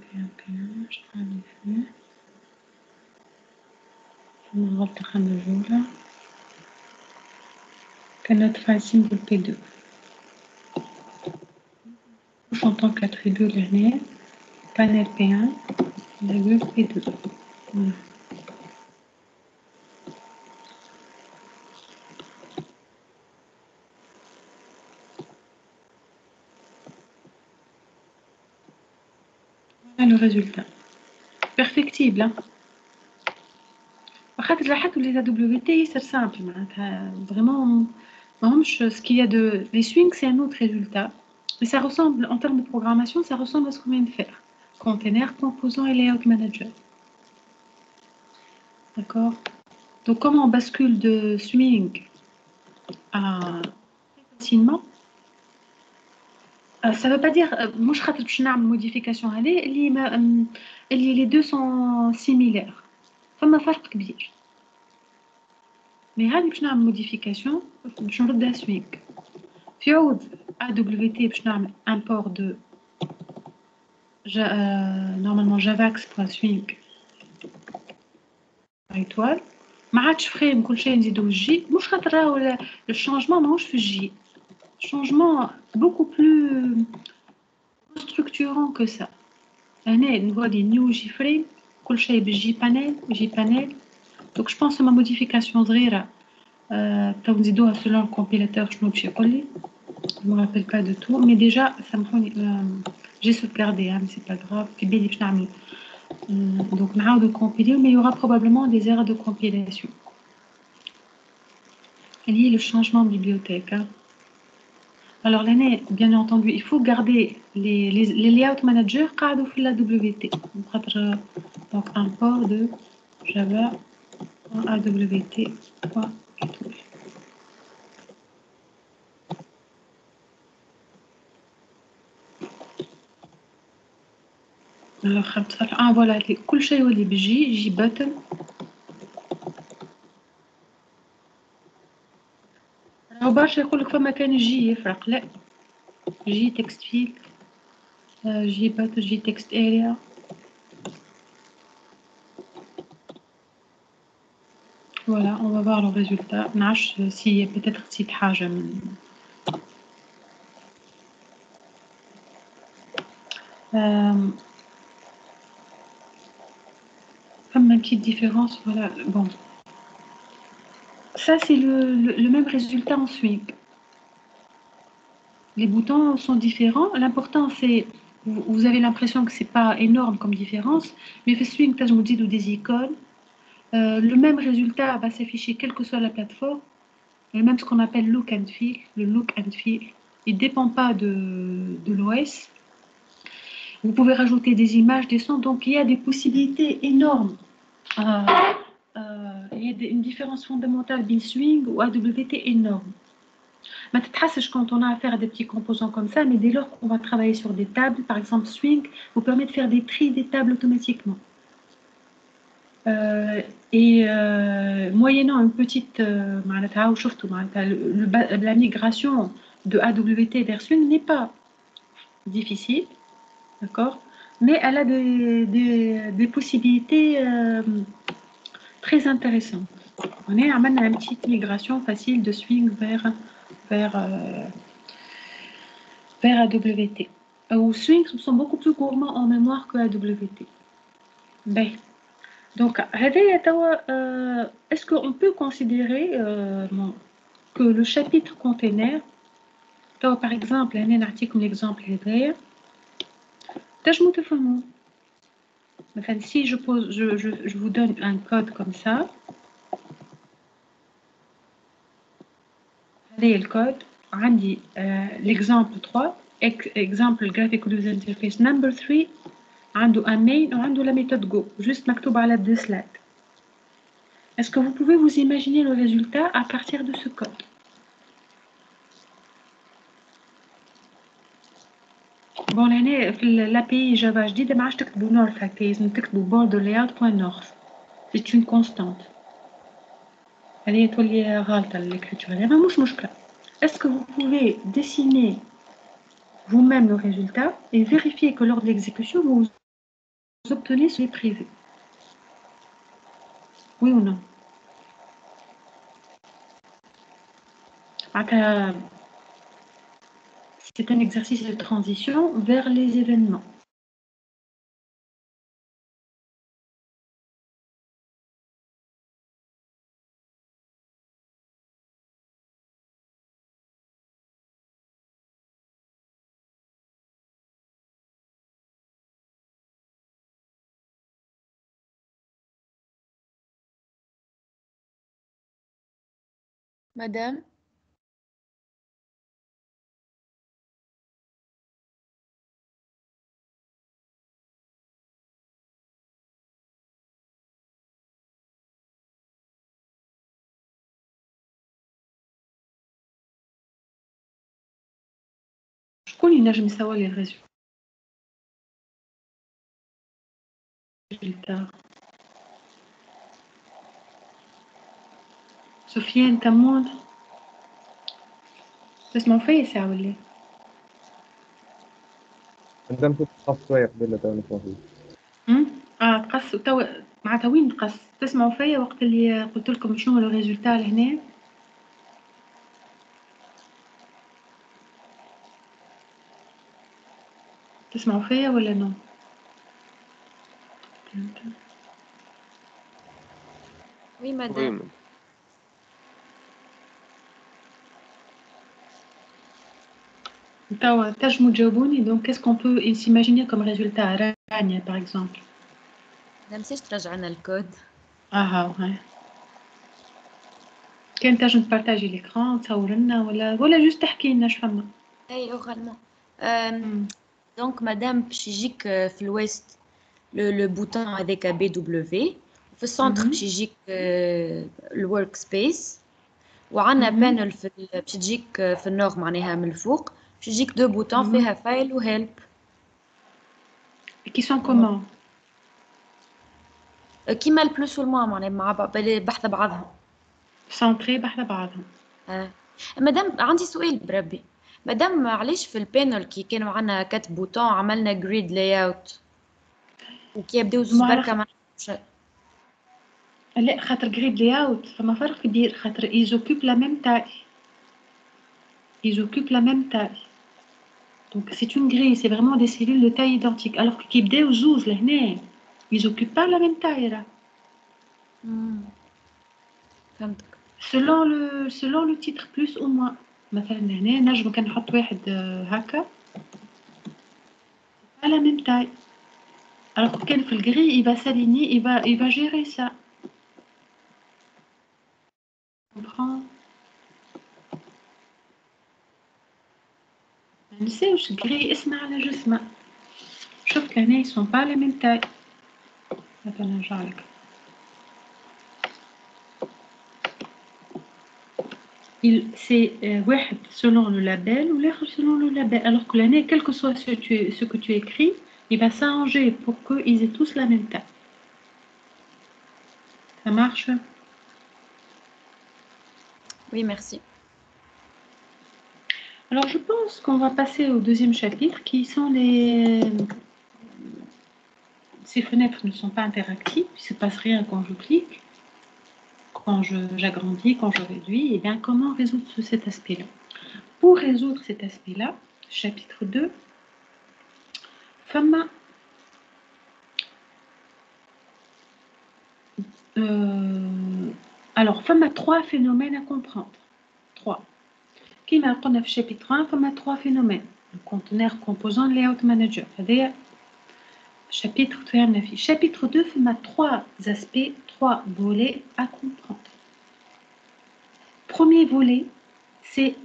je travaille فيه. فما غلطة خلينا نجولها. كانت file symbol P2. En tant qu'attribut لهنا panel P1 virgule P2. Voilà. Voilà le résultat. Perfectible. Hein. خاطر لاحظتوا les AWT c'est simple معناتها vraiment ce qu'il y a de les swings c'est un autre résultat mais ça ressemble en termes de programmation ça ressemble à ce qu'on vient de faire container composant et layout manager d'accord donc comment on bascule de swing à facilement ça veut pas dire مش خاطر باش نعمل modification هذه اللي les deux sont similaires فما فرق كبير مي هذه باش نعمل موديفيكاسيون باش نردها سوينغ في عوض AWT باش نعمل import de normalement javax.swing étoile ما عادش فريم كل شيء نزيدو الجي مش خاطر راهو الشونجمون ماهوش في الجي changement beaucoup plus structurant que ça هنا نقول لي نيو جي فريم كل شيء بالجي بانيل جي بانيل دونك جو بونس ما موديفيكاسيون صغيره تو نزيدوها سولون الكومبيلاتور شنو باش يقول لي je me rappelle pas de tout mais déjà سامحوني j'ai sauvegardé hein, mais c'est pas grave في بالي باش نعمل donc نعاودو compiler mais il y aura probablement des erreurs de compilation lié le changement de bibliothèque hein. Alors l'année bien entendu il faut garder les layout managers قاعدوا في la WT donc import de java awt alors voilà كل شيء يولي بجي جي باتن راهو برشا يقولك فما كان جي يفرق لا جي تكست فيل جي باتن جي تكست اريا voilà on va voir le résultat نعرفش si peut-être نسيت حاجة من comme une petite différence, voilà, bon. Ça, c'est le même résultat en swing. Les boutons sont différents. L'important, c'est, vous avez l'impression que c'est pas énorme comme différence, mais le swing, je vous dis, des icônes. Le même résultat va s'afficher quelle que soit la plateforme. Et même ce qu'on appelle look and feel. Le look and feel, il ne dépend pas de l'OS. Vous pouvez rajouter des images, des sons. Donc, il y a des possibilités énormes. Il y a une différence fondamentale bin swing ou AWT énorme. ما تتحسش quand on a affaire à des petits composants comme ça, mais dès lors qu'on va travailler sur des tables, par exemple swing, vous permet de faire des tris des tables automatiquement. Moyennant une petite la migration de AWT vers swing n'est pas difficile, d'accord, mais elle a des possibilités très intéressant. On est amène à une petite migration facile de swing vers AWT. Ou swing sont beaucoup plus gourmands en mémoire que AWT. Ben. Donc, est-ce qu'on peut considérer que le chapitre container, par exemple, un article comme l'exemple hébraïen, enfin, si je vous donne un code comme ça, le code, عندي l'exemple 3, exemple graphical user interface number 3, عنده un main وعنده la méthode go, juste مكتوب على deux slides. Est-ce que vous pouvez vous imaginer le résultat à partir de ce code? Bon, l'année, l'API Java جديدة ما عادش تكتبوا north هكا لازم تكتبوا border layout.north. C'est une constante. هذه تولي غلطة l'écriture. ما مش مشكلة. Est-ce que vous pouvez dessiner vous-même le résultat et vérifier que lors de l'exécution, vous obtenez ce qui est prévu? Oui ou non? C'est un exercice de transition vers les événements. Madame, شكون ينجم يسوي لي الريزولتا؟ سفيان تمون تسمعوا فيا ساعة ولا؟ قدام تتقص شويه قبل تو نشوفوا. قص تو معناتها وين تقص؟ تسمعوا فيا وقت اللي قلت لكم شنو لو ريزولتا لهنا؟ تسمعوا فيا ولا نو؟ Oui, وي madame. مدام. توا تنجموا تجاوبوني donc qu'est-ce qu'on peut s'imaginer comme résultat Rania par exemple. ما نسيش ترجع لنا الكود. هاي كان تنجم تبارطاجي l'écran تصور لنا ولا جوست تحكي لنا شفما. اي اوغالمون. دونك مدام باش يجيك في الويست لو بوتون هذاك بي دبليو، في السنتر باش يجيك الورك سبيس، وعندنا بانل باش تجيك في النور معناها من الفوق باش يجيك دو بوتون فيها فايل وهيلب. qui sont comment كيما البلوس والموا معناها مع بحث بعضهم. centré بحذا بعضهم. مدام عندي سؤال بربي، مدام علاش في البانل كي كانوا عندنا كات بوتون عملنا جريد لاي اوت وكي يبداو زوز بركه ما نعرفش؟ لا خاطر جريد لي اوت فما فرق كبير خاطر ils occupent la même taille. Ils occupent la même taille. Donc c'est une grille, c'est vraiment des cellules de taille identique. Alors que qui بداو زوز لهنا ils occupent pas la même taille là. فهمتك. selon le titre plus ou moins. مثلا هنا نجم كان نحط واحد هكا pas la même taille. Alors que كان في الجري il va s'aligner, il va gérer ça. comprends. ما نساوش الجري اسمه على جسمه. شوف هنا ils sont pas la même taille. مثلا نرجع لك. c'est واحد selon le label ou l'autre selon le label. Alors que l'année, quel que soit ce que tu écris, il va s'arranger pour qu'ils aient tous la même taille. Ça marche? Oui, merci. Alors, je pense qu'on va passer au deuxième chapitre qui sont Ces fenêtres ne sont pas interactives, il ne se passe rien quand je clique, quand j'agrandis, quand je réduis. Et bien, comment résoudre cet aspect-là? Pour résoudre cet aspect-là, chapitre 2, فما alors, فما 3 phénomènes à comprendre. 3. كما قلنا في chapitre 1 فما 3 phénomènes. Le conteneur composant layout manager. هذايا chapitre تفاهمنا فيه. Chapitre 2 فما 3 aspects, 3 volets à comprendre. Premier volet, c'est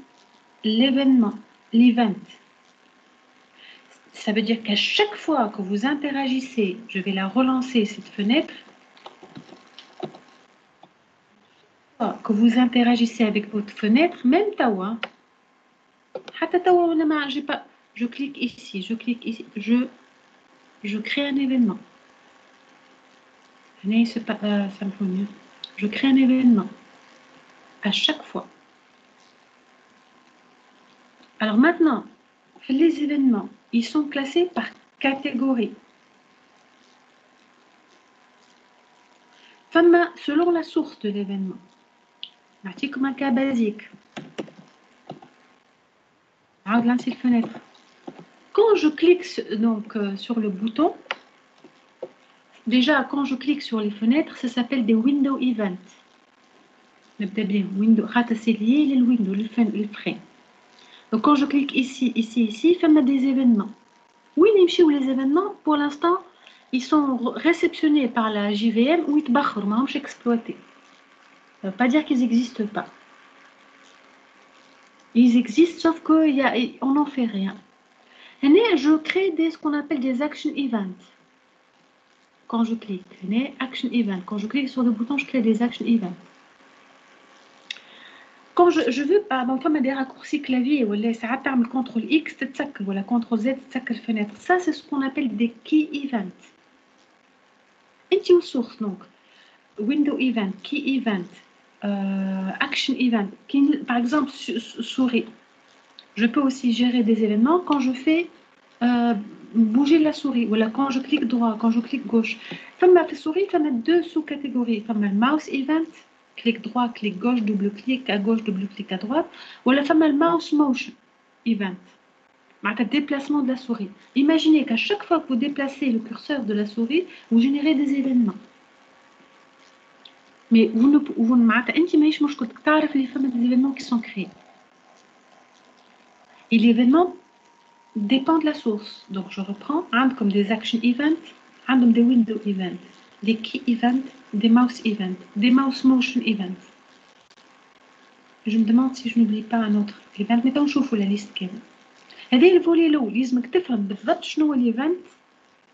l'événement, l'event. Ça veut dire qu'à chaque fois que vous interagissez, je vais la relancer cette fenêtre. Que vous interagissez avec votre fenêtre, même tawa, je clique ici, je crée un événement. Je crée un événement à chaque fois. Alors maintenant, les événements, ils sont classés par catégorie. Selon la source de l'événement. Comme un cas basique. Fenêtre. Quand je clique donc, sur le bouton, déjà quand je clique sur les fenêtres, ça s'appelle des window events. C'est lié les window, le frame. Donc quand je clique ici, il y a des événements. Oui, les événements, pour l'instant, ils sont réceptionnés par la JVM ou ils sont exploités. Ça ne veut pas dire qu'ils n'existent pas. Ils existent, sauf qu'on n'en fait rien. Et je crée ce qu'on appelle des action events. Quand je clique, action event. Quand je clique sur le bouton, je crée des action events. Quand je veux, donc comme des raccourcis clavier, ou ça va faire CTRL X, ou la CTRL Z, la fenêtre. Ça, c'est ce qu'on appelle des key events. Et tu source donc window event, key event, action event. Par exemple, souris. Je peux aussi gérer des événements quand je fais bouger la souris. Voilà, quand je clique droit, quand je clique gauche. Femme la souris, femme deux sous-catégories. Femme le mouse event, clic droit, clic gauche, double clic à gauche, double clic à droite. Voilà, femme le mouse motion event. Le déplacement de la souris. Imaginez qu'à chaque fois que vous déplacez le curseur de la souris, vous générez des événements. Mais vous ne des événements qui sont créés. Et l'événement dépend de la source. Donc je reprends, comme des action events, des window events, des key events, des mouse events, des mouse motion events. Je me demande si je n'oublie pas un autre event, mais on chauffe la liste كاملة. هذا الفولي لو لازمك تفهم بالضبط شنو هو الايفنت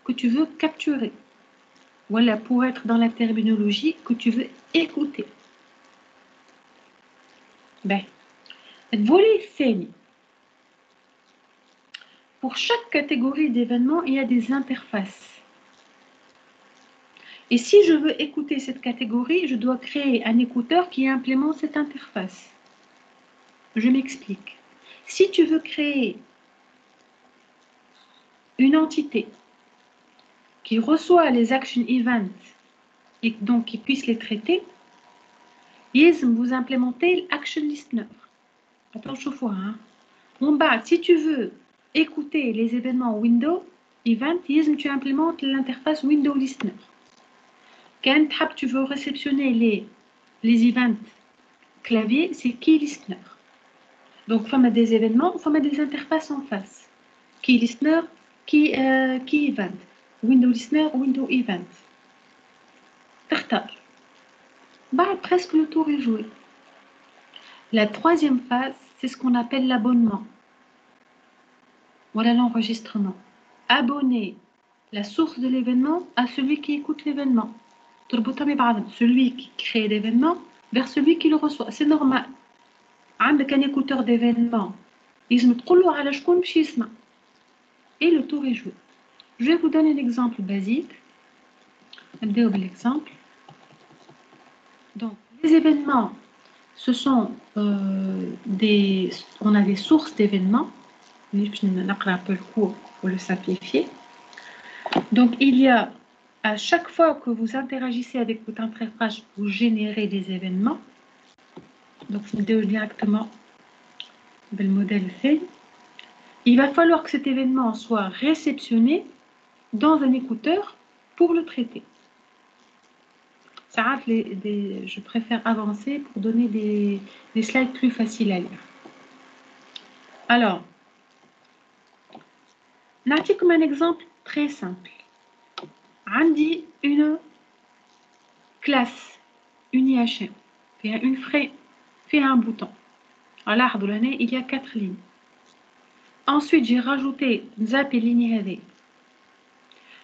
que tu veux capturer. Voilà, pour être dans la terminologie que tu veux écouter. Ben, le volet الثاني. Pour chaque catégorie d'événements, il y a des interfaces. Et si je veux écouter cette catégorie, je dois créer un écouteur qui implémente cette interface. Je m'explique. Si tu veux créer une entité qui reçoit les action events et donc qui puisse les traiter, vous implémentez l'action listener. Attention, si tu veux écouter les événements window event, tu implémentes l'interface window listener. Quand tu veux réceptionner les events clavier, c'est key listener. Donc, il y a des événements, il y a des interfaces en face. Key listener, key event. Window listener, window event. Presque le tour est joué. La troisième phase, c'est ce qu'on appelle l'abonnement. Voilà l'enregistrement. Abonner la source de l'événement à celui qui écoute l'événement. Celui qui crée l'événement vers celui qui le reçoit. C'est normal. عندك un écouteur d'événement. لازم تقول له على شكون باش يسمع. Et le tour est joué. Je vais vous donner un exemple basique. نبداو بالexemple. Donc, les événements, ce sont on a des sources d'événements. Je vais un peu le cours pour le simplifier. Donc, il y a, à chaque fois que vous interagissez avec votre interface, vous générez des événements. Donc, je vais directement le modèle fait. Il va falloir que cet événement soit réceptionné dans un écouteur pour le traiter. Ça, je préfère avancer pour donner des slides plus faciles à lire. Alors, je comme un exemple très simple. J'ai une classe, une IHM, fait un bouton. Alors, il y a 4 lignes. Ensuite, j'ai rajouté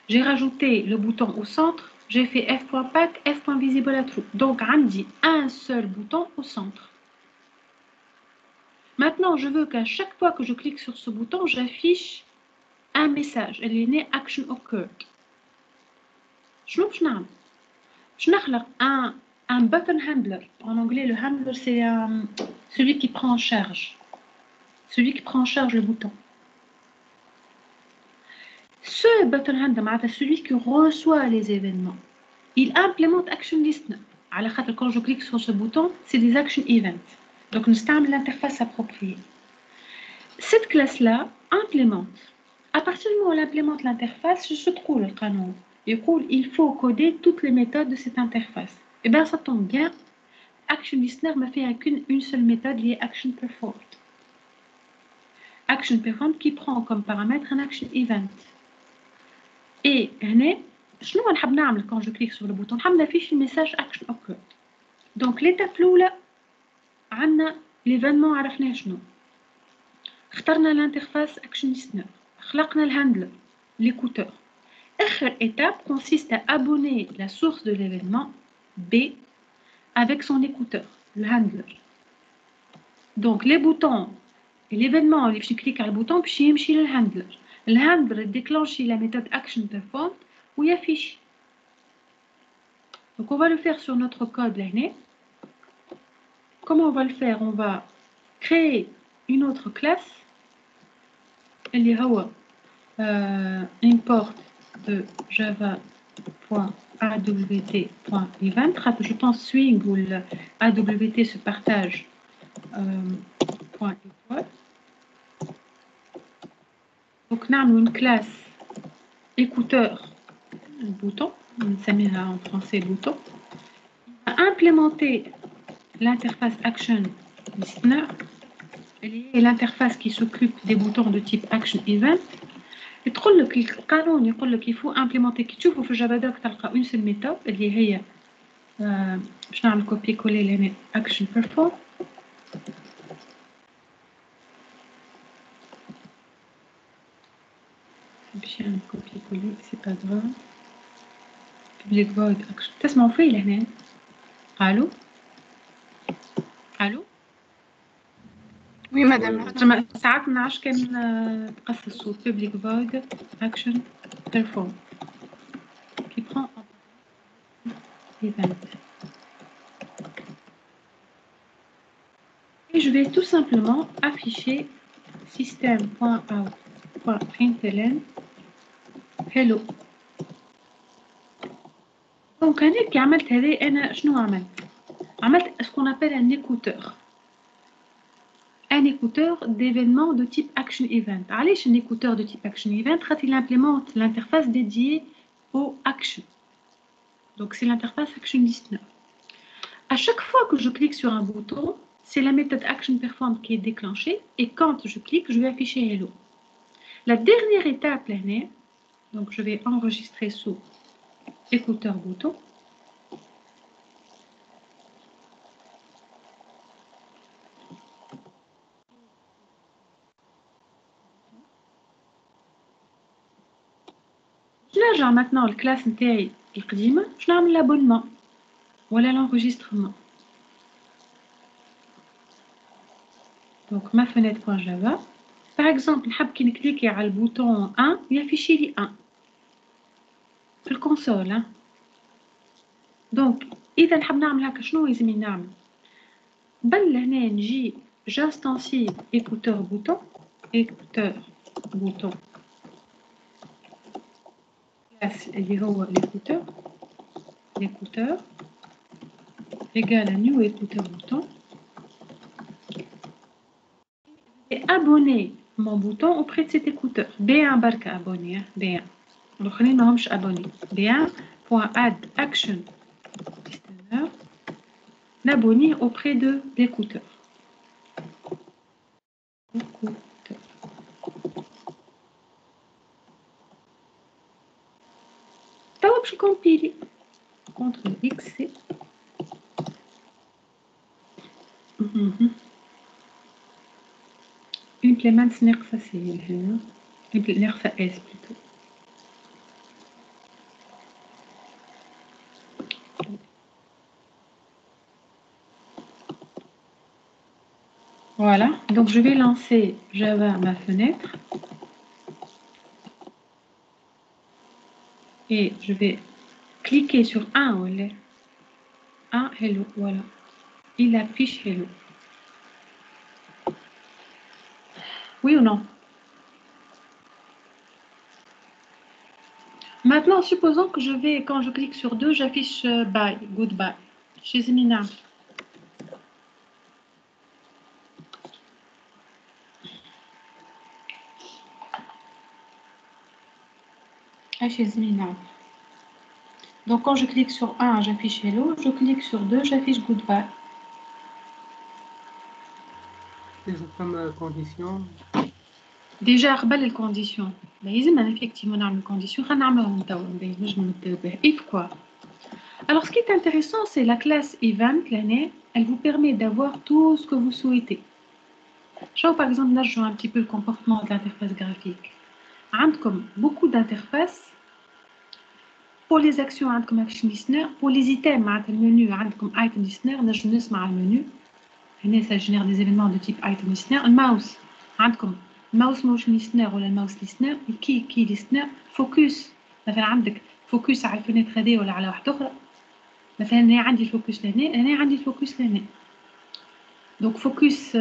j'ai rajouté le bouton au centre. J'ai fait f.pack, f.visible à true. Donc, j'ai un seul bouton au centre. Maintenant, je veux qu'à chaque fois que je clique sur ce bouton, j'affiche un message. Elle est née action occurred. Je vais un button handler. En anglais, le handler, c'est celui qui prend en charge. Celui qui prend en charge le bouton. Ce button handler, celui qui reçoit les événements, il implémente action listener. Quand je clique sur ce bouton, c'est des action events. Donc, nous avons l'interface appropriée. Cette classe-là implémente. À partir du moment où elle implémente l'interface, je se trouve le canon. Il faut coder toutes les méthodes de cette interface. Et bien, ça tombe bien. Action listener m'a fait qu'une seule méthode liée à action performed. Action performed qui prend comme paramètre un action event. Et شنو نحب نعمل quand je clique sur le bouton نحب نافيش le message action occurred. Donc l'étape الأولى عندنا l'événement عرفناه شنو. اخترنا l'interface action listener. خلقنا الhandler, l'écouteur. Autre étape consiste à abonner la source de l'événement B avec son écouteur, le handler. Donc les boutons et l'événement, je clique sur le bouton puis يمشي للhandler. Le handler déclenche la méthode action performed où il affiche. Donc on va le faire sur notre code là. Comment on va le faire? On va créer une autre classe. Elle est import de java.awt.event. Je pense swing où le AWT se partage point étoile. Donc, nous avons une classe écouteur bouton, on s'appelle en français bouton. On va implémenter l'interface action listener, l'interface qui s'occupe des boutons de type action event. Et تقول لك القانون يقول لك il faut implémenter كي تشوفوا في جافا دوك تلقى une seule méthode اللي هي باش نعمل كوبي كولي لهنا action perform. باش نعمل كوبي كولي سي با غراف. public void action. تسمعوا فيه لهنا؟ الو الو Oui, madame. ساعات ما نعرفش كان تقص الصوت. public void action perform qui prend en event. Et je vais tout simplement afficher system.out.println hello. Donc أنا كي عملت هذا أنا شنو عملت ce qu'on appelle un écouteur. Un écouteur d'événements de type action event. علاش un écouteur de type action event car il implémente l'interface dédiée au action. Donc c'est l'interface action listener. À chaque fois que je clique sur un bouton, c'est la méthode action perform qui est déclenchée et quand je clique, je vais afficher hello. La dernière étape là, donc je vais enregistrer sous écouteur bouton. Je nage maintenant la classe نتاعي القديمة باش نعمل l'abonnement ولا l'enregistrement. Donc ma fenêtre.java. Par exemple, نحب كي نكليكي على البوتون 1 يافيشي لي 1 في الكونسول. Donc إذا نحب نعمل هكا شنو لازم نعمل؟ قبل هنا نجي j'instancie écouteur bouton classe اللي هو l'écouteur égale à new écouteur bouton et abonner mon bouton auprès de cet écouteur. B1 barka abonné, B1. Donc nous n'avons pas abonné. B1.add action listener n'abonner auprès de l'écouteur. طيب je compile. CTRL X C. Implement ناقصة سي هنا. ناقصة اس plutôt. Voilà, donc je vais lancer Java ma fenêtre et je vais cliquer sur un hello, voilà, il affiche hello. Oui ou non? Maintenant, supposons que quand je clique sur 2, j'affiche bye, goodbye. Chez Zemina. Chez Zemina. Donc quand je clique sur 1, j'affiche hello. Je clique sur 2, j'affiche goodbye. comme condition. Déjà, قبل الكونديسيون لازم effectivement نعمل condition غنعملهم توا نجم نبداو بها. If quoi? Alors ce qui est intéressant, c'est la classe event l'année, elle vous permet d'avoir tout ce que vous souhaitez. Genre par exemple, là je joue un petit peu le comportement de l'interface graphique. عندكم beaucoup d'interfaces. Pour les actions عندكم action listener, pour les items معناتها المنيو عندكم item listener نجم نسمع المنيو. هنا ça génère des événements de type item listener. الماوس عندكم الماوس موشن ليستنر ولا الماوس ليستنر، الكي ليستنر، فوكس مثلا عندك فوكس على الفينيتر هذه ولا على واحدة أخرى. مثلا هنا عندي الفوكس لهنا، هنا عندي الفوكس لهنا. دونك فوكس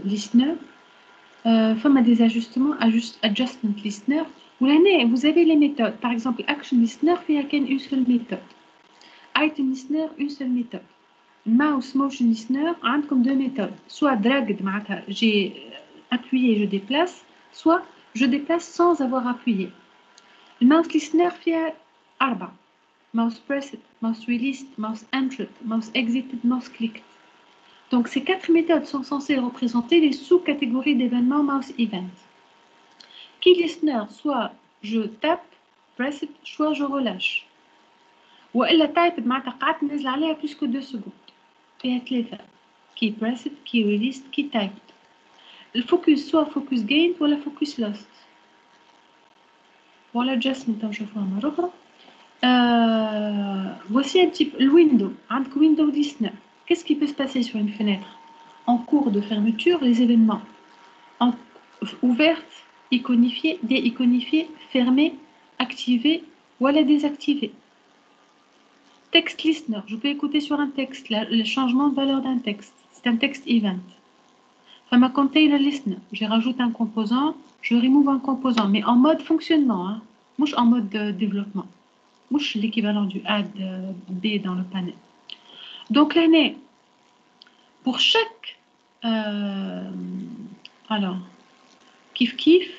ليستنر Femme des ajustements, adjustment listener. Vous avez les méthodes. Par exemple, action listener, il y a une seule méthode. Item listener, une seule méthode. Mouse motion listener, comme deux méthodes. Soit drag, j'ai appuyé, je déplace, soit je déplace sans avoir appuyé. Le mouse listener, il y a 4. Mouse pressed, mouse released, mouse entered, mouse exited, mouse clicked. Donc, ces 4 méthodes sont censées représenter les sous-catégories d'événements mouse event. Key listener, soit je tape, press it, soit je relâche. Ou la type معناتها قعدت ننزل عليها plus que 2 secondes. فيها 3. Key press it, key released, key typed. Le focus, soit focus gained ou la focus lost. Voilà adjustment, je vais faire مرة أخرى. Voici un petit peu le window. عندك window listener. Qu'est-ce qui peut se passer sur une fenêtre? En cours de fermeture, les événements ouvertes, iconifiées, déiconifiées, fermées, activées ou la désactivées. Text listener, je peux écouter sur un texte le changement de valeur d'un texte. C'est un text event. Enfin, container listener, je rajoute un composant, je remove un composant, mais en mode fonctionnement, hein, pas en mode développement. Pas l'équivalent du add B dans le panel. Donc là, pour chaque alors kif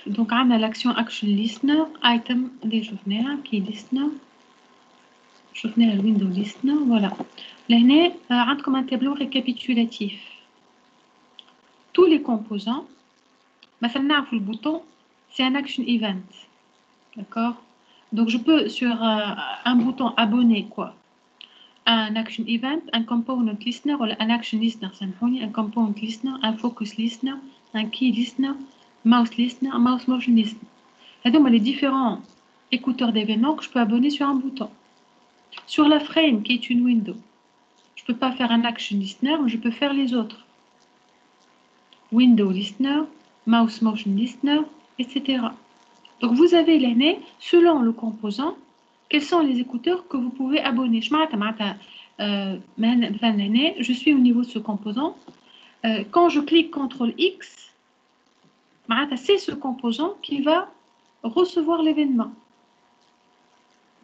donc on a l'action action listener item اللي شفناها key listener شفناها le window listener voilà là عندكم un tableau récapitulatif tous les composants مثلا نعرف le bouton c'est un action event d'accord donc je peux sur un bouton abonner quoi un action event, un component listener ou un action listener, un component listener, un focus listener, un key listener, mouse listener, mouse motion listener. Et donc, les différents écouteurs d'événements que je peux abonner sur un bouton. Sur la frame, qui est une window, je ne peux pas faire un action listener, mais je peux faire les autres. Window listener, mouse motion listener, etc. Donc, vous avez l'année, selon le composant, quels sont les écouteurs que vous pouvez abonner. Je suis au niveau de ce composant. Quand je clique CTRL X, c'est ce composant qui va recevoir l'événement.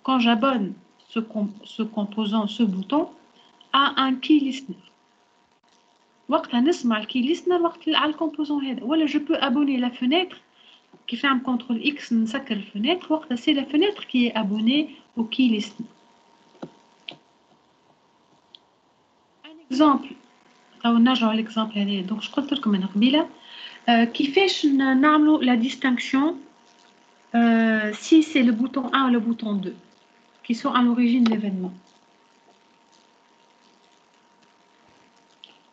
Quand j'abonne ce composant, ce bouton, à un key listener. وقتها نسمع le key listener وقت على composant هذا. Voilà, je peux abonner la fenêtre qui fait un CTRL X نسكر الفenêtre وقتها c'est la fenêtre qui est abonnée au key listener. exemple او نرجعوا l'exemple هذا donc je قلت لكم من قبيله كيفاش نعملوا la distinction si c'est le bouton 1 ou le bouton 2 qui sont à l'origine de l'événement.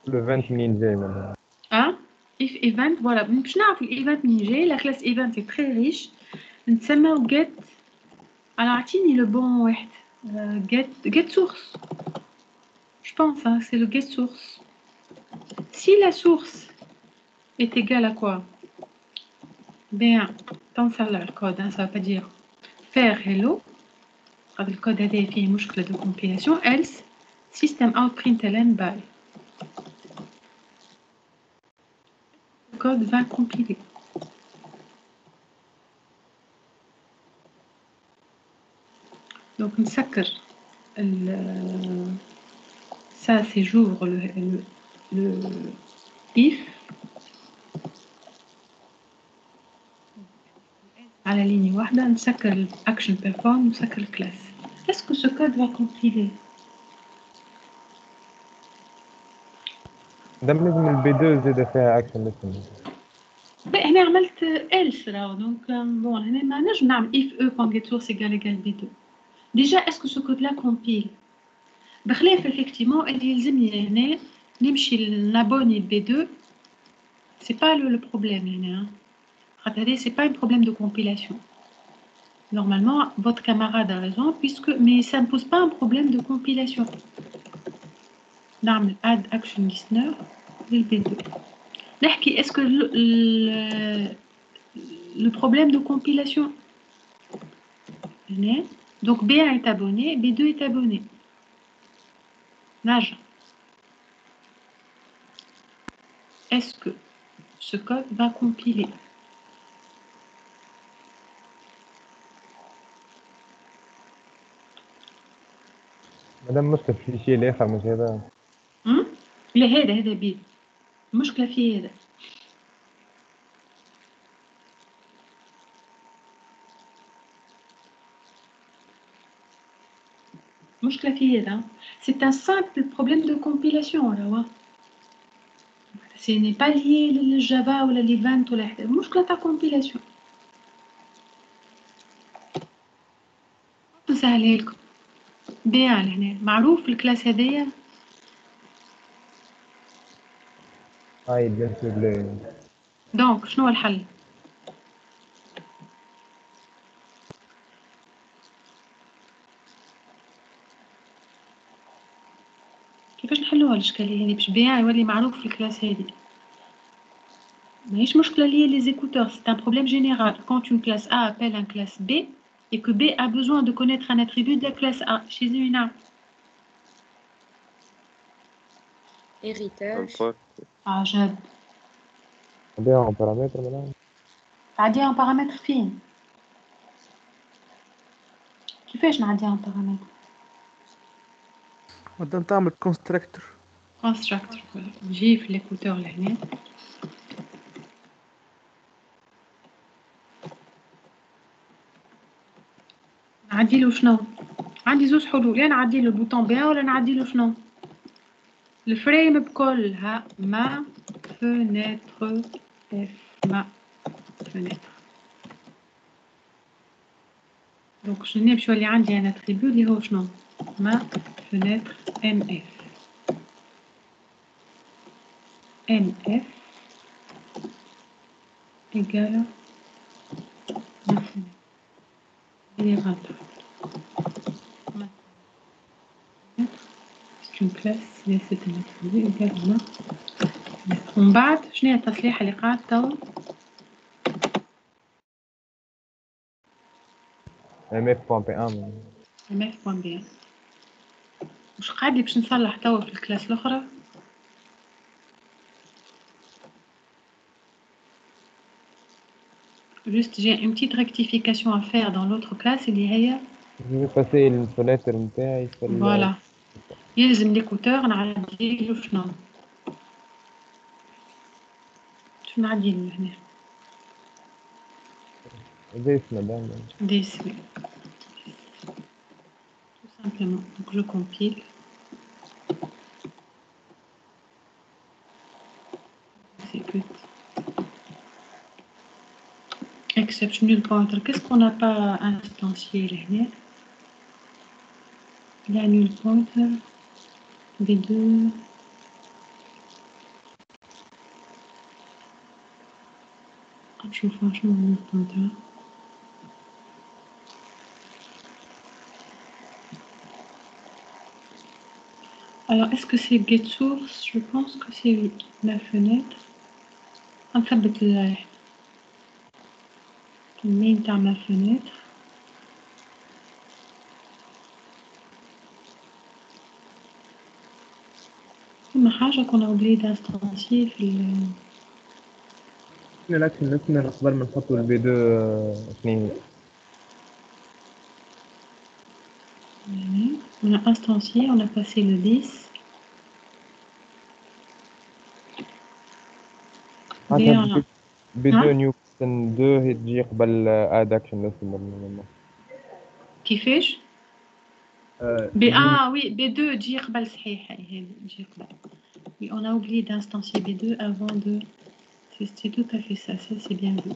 L'event منين جاي منها؟ if event voilà باش نعرف الايفنت منين جاي la classe event est très riche نسميو get alors اعطيني le bon واحد get source je pense hein, c'est le get source si la source est égale à quoi bien dans le code hein, ça va pas dire faire hello le code هذا فيه مشكله de compilation else system out println by le code va compiler. Donc نسكر ça c'est j'ouvre le if على ligne واحدة نسكر action perform نسكر class. Est-ce que ce code va compiler? دام لازم البي 2 زاد فيها اكشن لسه. هنا عملت else راهو دونك بون هنا ما نجم نعمل if e point get source égale b2. Déjà est-ce que ce code là compile? بخلاف effectivement اللي يلزمني هنا نمشي نابوني b2 c'est pas le problème هنا. Regardez, c'est pas un problème de compilation. Normalement, votre camarade a raison, mais ça ne pose pas un problème de compilation. نعمل add action listener للB2. نحكي est-ce que le problème de compilation donc B1 est abonné, B2 est abonné. Nage. Est-ce que Ce code va compiler. مادام مشكل في شيء الآخر مش هذا. لا هذا بيه. المشكلة في هذا. المشكلة في هذا. C'est un simple problème de compilation là. Ce n'est pas lié au Java ou l'event ou la المشكلة تاع compilation. نسهلها لكم. بيان هنا معروف الكلاس هذيا. هاي بيان سور لا. دونك شنو الحل؟ كيفاش نحلوها الاشكاليه هذه باش بيان يولي معروف في الكلاس هذه؟ ماهيش مشكله ليا لي زيكوتور، c'est un problème général. Quand une classe A appelle un classe B et que B a besoin de connaître un attribut de la classe A chez une A. héritage. عجب. نبيعهم بارامتر مثلا. تعديها بارامتر فين؟ كيفاش نعديها بارامتر؟ مادام تعمل كونستراكتور. كونستراكتور نجي في ليكوتور لهنا. نعديلو شنو؟ عندي زوج حلول، يا نعديلو البوطون بي ولا نعديلو شنو؟ الفريم بكلها ما فنتر اف ما فنتر. دونك شنو باش يولي عندي انا اتريبيو اللي هو شنو؟ ما فنتر ام اف. ام اف égale ما فنتر. هي غلطة. C'est une classe c'est un attribut égal à ما. ومن بعد شنو هي التصليحة اللي قاعد توا؟ mf.p1 mf.b. مش قاعد لي باش نصلح توا في الكلاس الأخرى؟ Juste j'ai une petite rectification à faire dans l'autre classe اللي هي. Je vais passer الفلاتر نتاعي في فوالا. يلزم ليكوتور نعديلو شنو؟ شنو نعديلو هنا؟ ديس مدام. This oui. Tout simplement. Donc je compile. Exécute. Exception null pointer. Qu'est-ce qu'on n'a pas instancié là? Il y a null pointer. B2. نشوف شنو null pointer. Alors, est-ce que c'est get source? Je pense que c'est la fenêtre. نثبت المين تاع ma fenêtre. فما حاجة كنا oublié d'instancier في لكن نسمع قبل ما نحطوا البي 2 اثنين. On a instancié, on a passé le 10. بي 2 نيو بوزيشن 2 هي تجي قبل اد اكشن نسمع. كيفاش؟ oui, B2 تجي قبل صحيح هي تجي قبل. Oui, on a oublié d'instancier B2 avant de. C'est tout à fait ça, c'est bien vu.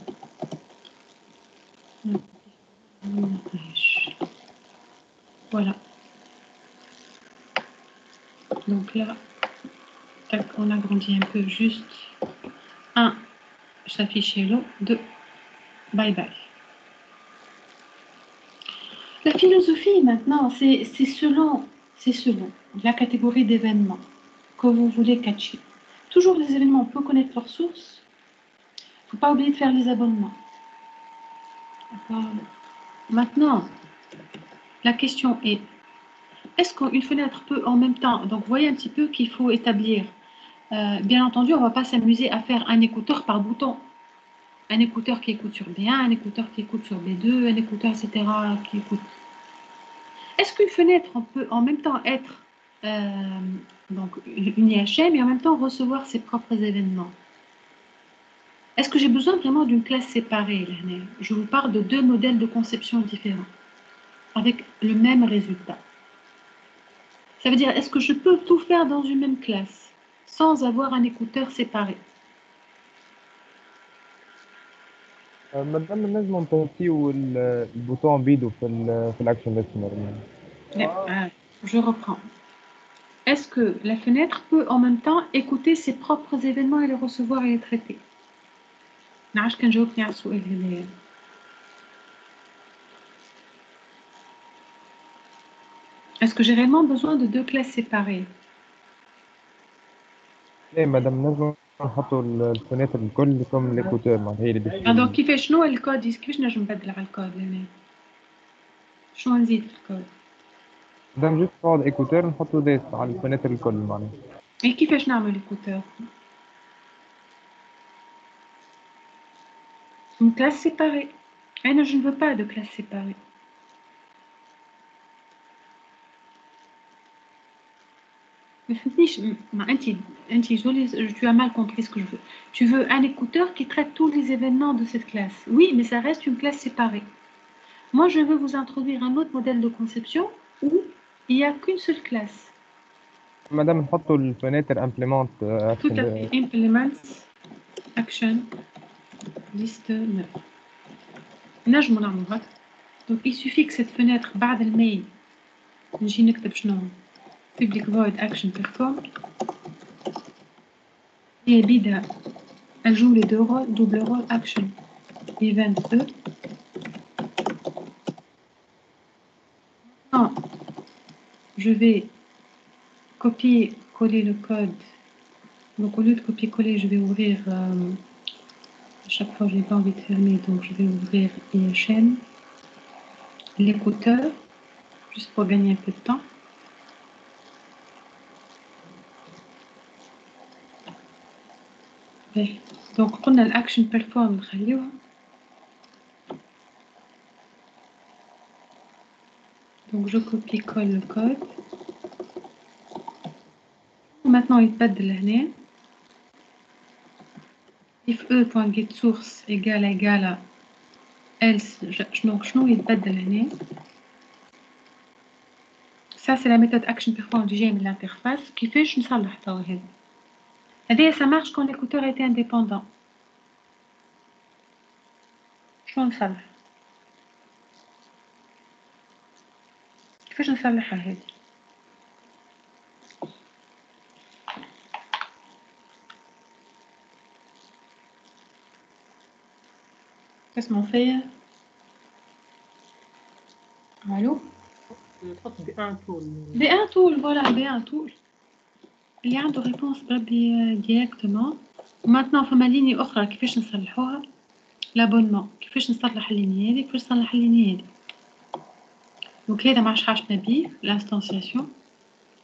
Voilà. Donc là, tac, on agrandit un peu juste. 1, s'affiche hello. 2, bye bye. La philosophie maintenant, c'est selon la catégorie d'événements que vous voulez catcher. Toujours les événements, on peut connaître leur source. Il ne faut pas oublier de faire les abonnements. Maintenant, la question est, est-ce qu'une fenêtre peut en même temps, donc vous voyez un petit peu qu'il faut établir Bien entendu, on ne va pas s'amuser à faire un écouteur par bouton. Un écouteur qui écoute sur B1, un écouteur qui écoute sur B2, un écouteur, etc. qui écoute. Est-ce qu'une fenêtre peut en même temps être donc une IHM et en même temps recevoir ses propres événements? Est-ce que j'ai besoin vraiment d'une classe séparée là? Je vous parle de deux modèles de conception différents, avec le même résultat. Ça veut dire, est-ce que je peux tout faire dans une même classe, sans avoir un écouteur séparé? مادام نجم نطيو البوتون بيدو في الاكشن ليسنر. Je reprends. Est-ce que la fenêtre peut en même temps écouter ses propres événements et les recevoir et les traiter? نعرفش كان جاوبني على السؤال هذايا. Est-ce que j'ai réellement besoin de deux classes séparées? ايه مادام نجم نحطوا الفenêtre الكل كم ليكوتور معناها هي اللي باش donc كيفاش شنو الكود كيفاش نجم نبدل على الكود هنا؟ شنو نزيد في الكود؟ مادام جوست نقعد ايكوتور نحطوا ديس على الفenêtre الكل معناها. Et كيفاش نعمل écouteur? Une classe séparée. Et non, je ne veux pas de classe séparée. Mais tu as mal compris ce que je veux. Tu veux un écouteur qui traite tous les événements de cette classe. Oui, mais ça reste une classe séparée. Moi, je veux vous introduire un autre modèle de conception où il n'y a qu'une seule classe. مادام نحطوا الفenêtre implement Tout à fait. Implements, action, liste 9. نجمو نعملو هكا. Donc, il suffit que cette fenêtre, بعد الماil, نجي نكتب شنو؟ public void action perform. Et bida, elle joue les deux rôles, double rôle action. Event 2. Non, je vais copier-coller le code. Donc, au lieu de copier-coller, je vais ouvrir. À chaque fois, je n'ai pas envie de fermer, donc je vais ouvrir IHM, l'écouteur, juste pour gagner un peu de temps. Donc, on a l'action perform. Donc, je copie-colle le code. Maintenant, il بدل هنا. If e.getSource égale à else, donc شنو يتبدل هنا. Ça, c'est la méthode action perform du GM de l'interface. كيفاش نصلح توا هذا. هذايا ça marche quand l'écouteur était indépendant. شنو نصلح؟ كيفاش نصلحها هذه؟ Qu'est-ce qu'on fait? Allô? نحط B1 tool. B1 tool, voilà, B1 tool. Il y a une réponse directement. Maintenant, il faut ma ligne أخرى كيفاش نصلحوها. L'abonnement. كيفاش نصلح اللينية هذه كيفاش نصلح اللينية هذه. Donc هذا ما عادش حاجتنا بيه l'instanciation.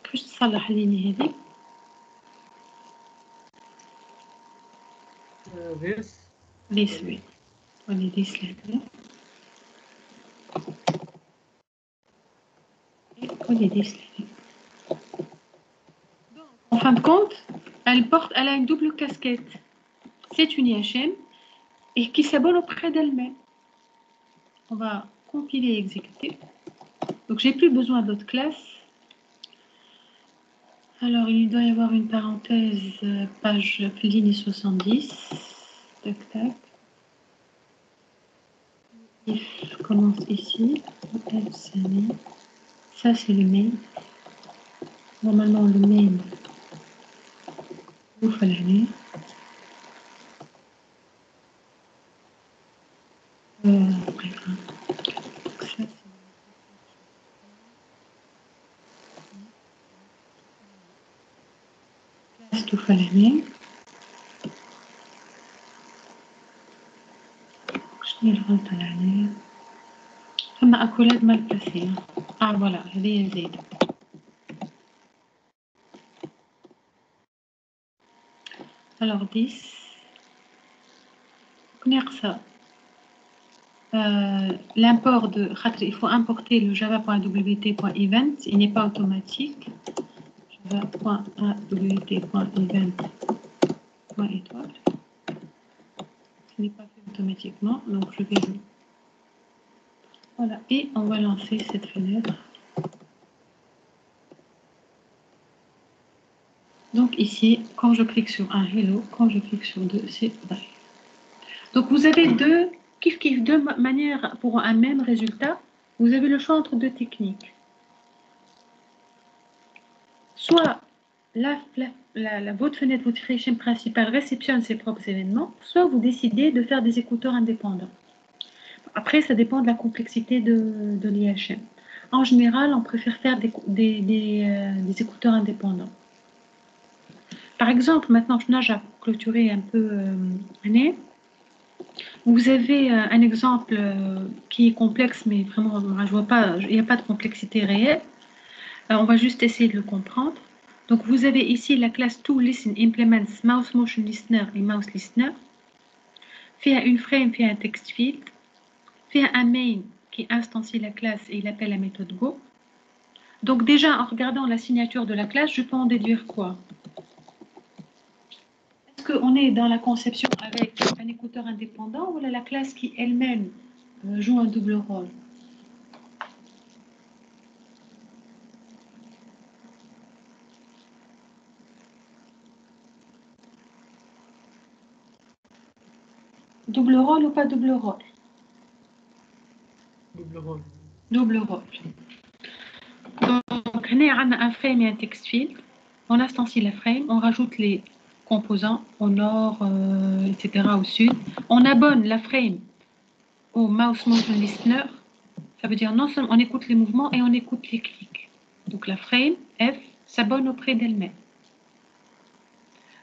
كيفاش تصلح اللينية هذه. this way. On est this là. On est this là. En fin de compte, elle a une double casquette. C'est une IHM et qui s'abonne auprès d'elle-même. On va compiler et exécuter. Donc, j'ai plus besoin d'autres classes. Alors, il doit y avoir une parenthèse, page ligne 70. Tac, tac. If commence ici. Ça, c'est le main. Normalement, le main. Vous fallait. Tout fallait. Je rentre à l'année. Ma accolade mal placée. Ah voilà, هذه زايدة. Alors 10. ناقصة l'import de il faut importer le java.wt.event, il n'est pas automatique. java.awt.event.étoile, ce n'est pas fait automatiquement, donc je vais le... Voilà, et on va lancer cette fenêtre. Donc ici, quand je clique sur un hello, quand je clique sur deux, c'est bye. Donc vous avez deux manières pour un même résultat. Vous avez le choix entre deux techniques. Soit votre fenêtre notification principale réceptionne ses propres événements, soit vous décidez de faire des écouteurs indépendants. Après, ça dépend de la complexité de l'IHM. En général, on préfère faire des écouteurs indépendants. Par exemple, maintenant, je nage à clôturer un peu l'année. Vous avez un exemple qui est complexe, mais vraiment, je vois pas, il n'y a pas de complexité réelle. On va juste essayer de le comprendre. Donc, vous avez ici la classe toListen implements mouse motion listener et mouse listener. Fait une frame, fait un text field. Fait un main qui instancie la classe et il appelle la méthode go. Donc, déjà, en regardant la signature de la classe, je peux en déduire quoi? Est-ce qu'on est dans la conception avec un écouteur indépendant ou la classe qui elle-même joue un double rôle? Double rôle ou pas double rôle? Double rôle. Double rôle. Donc, on a un frame et un text field. On instancie la frame, on rajoute les composants au nord, etc., au sud. On abonne la frame au mouse motion listener. Ça veut dire non seulement on écoute les mouvements et on écoute les clics. Donc, la frame F s'abonne auprès d'elle-même.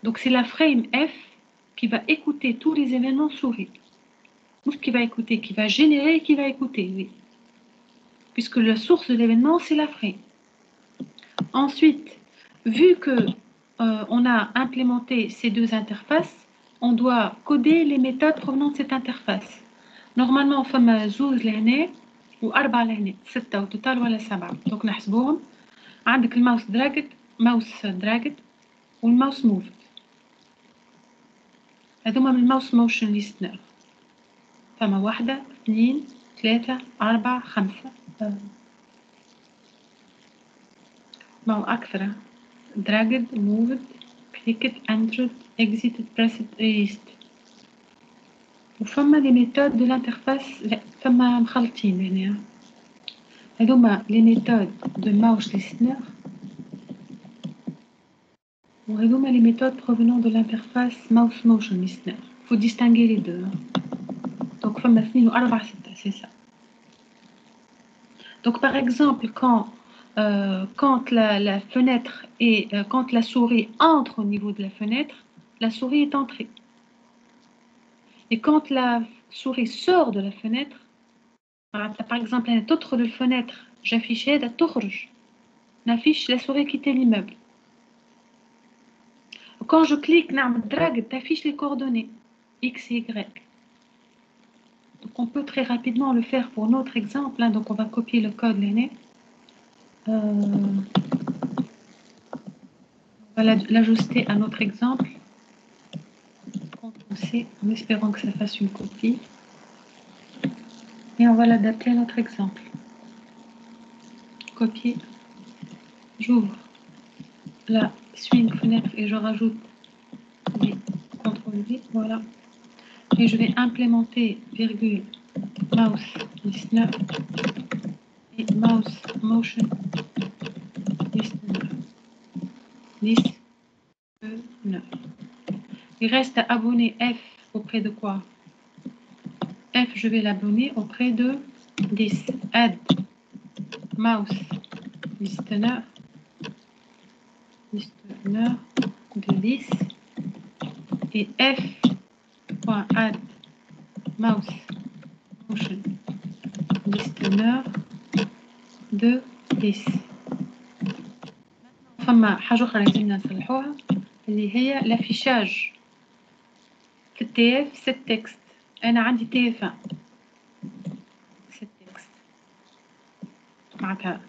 Donc, c'est la frame F qui va écouter tous les événements souris. Ou qui va écouter, qui va générer et qui va écouter, oui. Puisque la source de l'événement, c'est la frame. Ensuite, vu que on a implémenté ces deux interfaces, on doit coder les méthodes provenant de cette interface. Normalement, on fait زوج لهنا وأربعة لهنا، 6 au total ولا 7. Donc نحسبوهم. عندك الماوس دراجت والماوس موفد. هذوما من الماوس موشن ليستنر. فما 1 2 3 4 5. ما هو أكثر. dragged, moved, clicked, entered, exited, pressed, erased. وفما لي ميثود دو لانترفاس فما مخلطين هنا. هذوما لي ميثود دو mouse listener وهذوما لي ميثود provenant de l'interface mouse motion listener. Faut distinguer les deux. Donc فما 2 و4 6, c'est ça. Donc par exemple quand la fenêtre et quand la souris entre au niveau de la fenêtre, la souris est entrée. Et quand la souris sort de la fenêtre, par exemple, une autre de fenêtre, j'affichais la تخرج, n'affiche la souris quitter l'immeuble. Quand je clique, drag, t'affiche les coordonnées X et Y. Donc on peut très rapidement le faire pour notre exemple. Hein, donc on va copier le code l'aîné. On va l'ajuster à notre exemple. CTRL-C, en espérant que ça fasse une copie. Et on va l'adapter à notre exemple. Copier. J'ouvre la swing fenêtre et je rajoute les CTRL-V. Voilà. Et je vais implémenter virgule mouse listener et mouse motion listener. Listener. Il reste à abonner F auprès de quoi? F, je vais l'abonner auprès de 10. Add mouse listener de 10 et F.add mouse motion listener de 10. فما حاجة أخرى لازمنا نصلحوها اللي هي l'affichage TF c'est le texte. أنا عندي TF1 c'est le texte. معناتها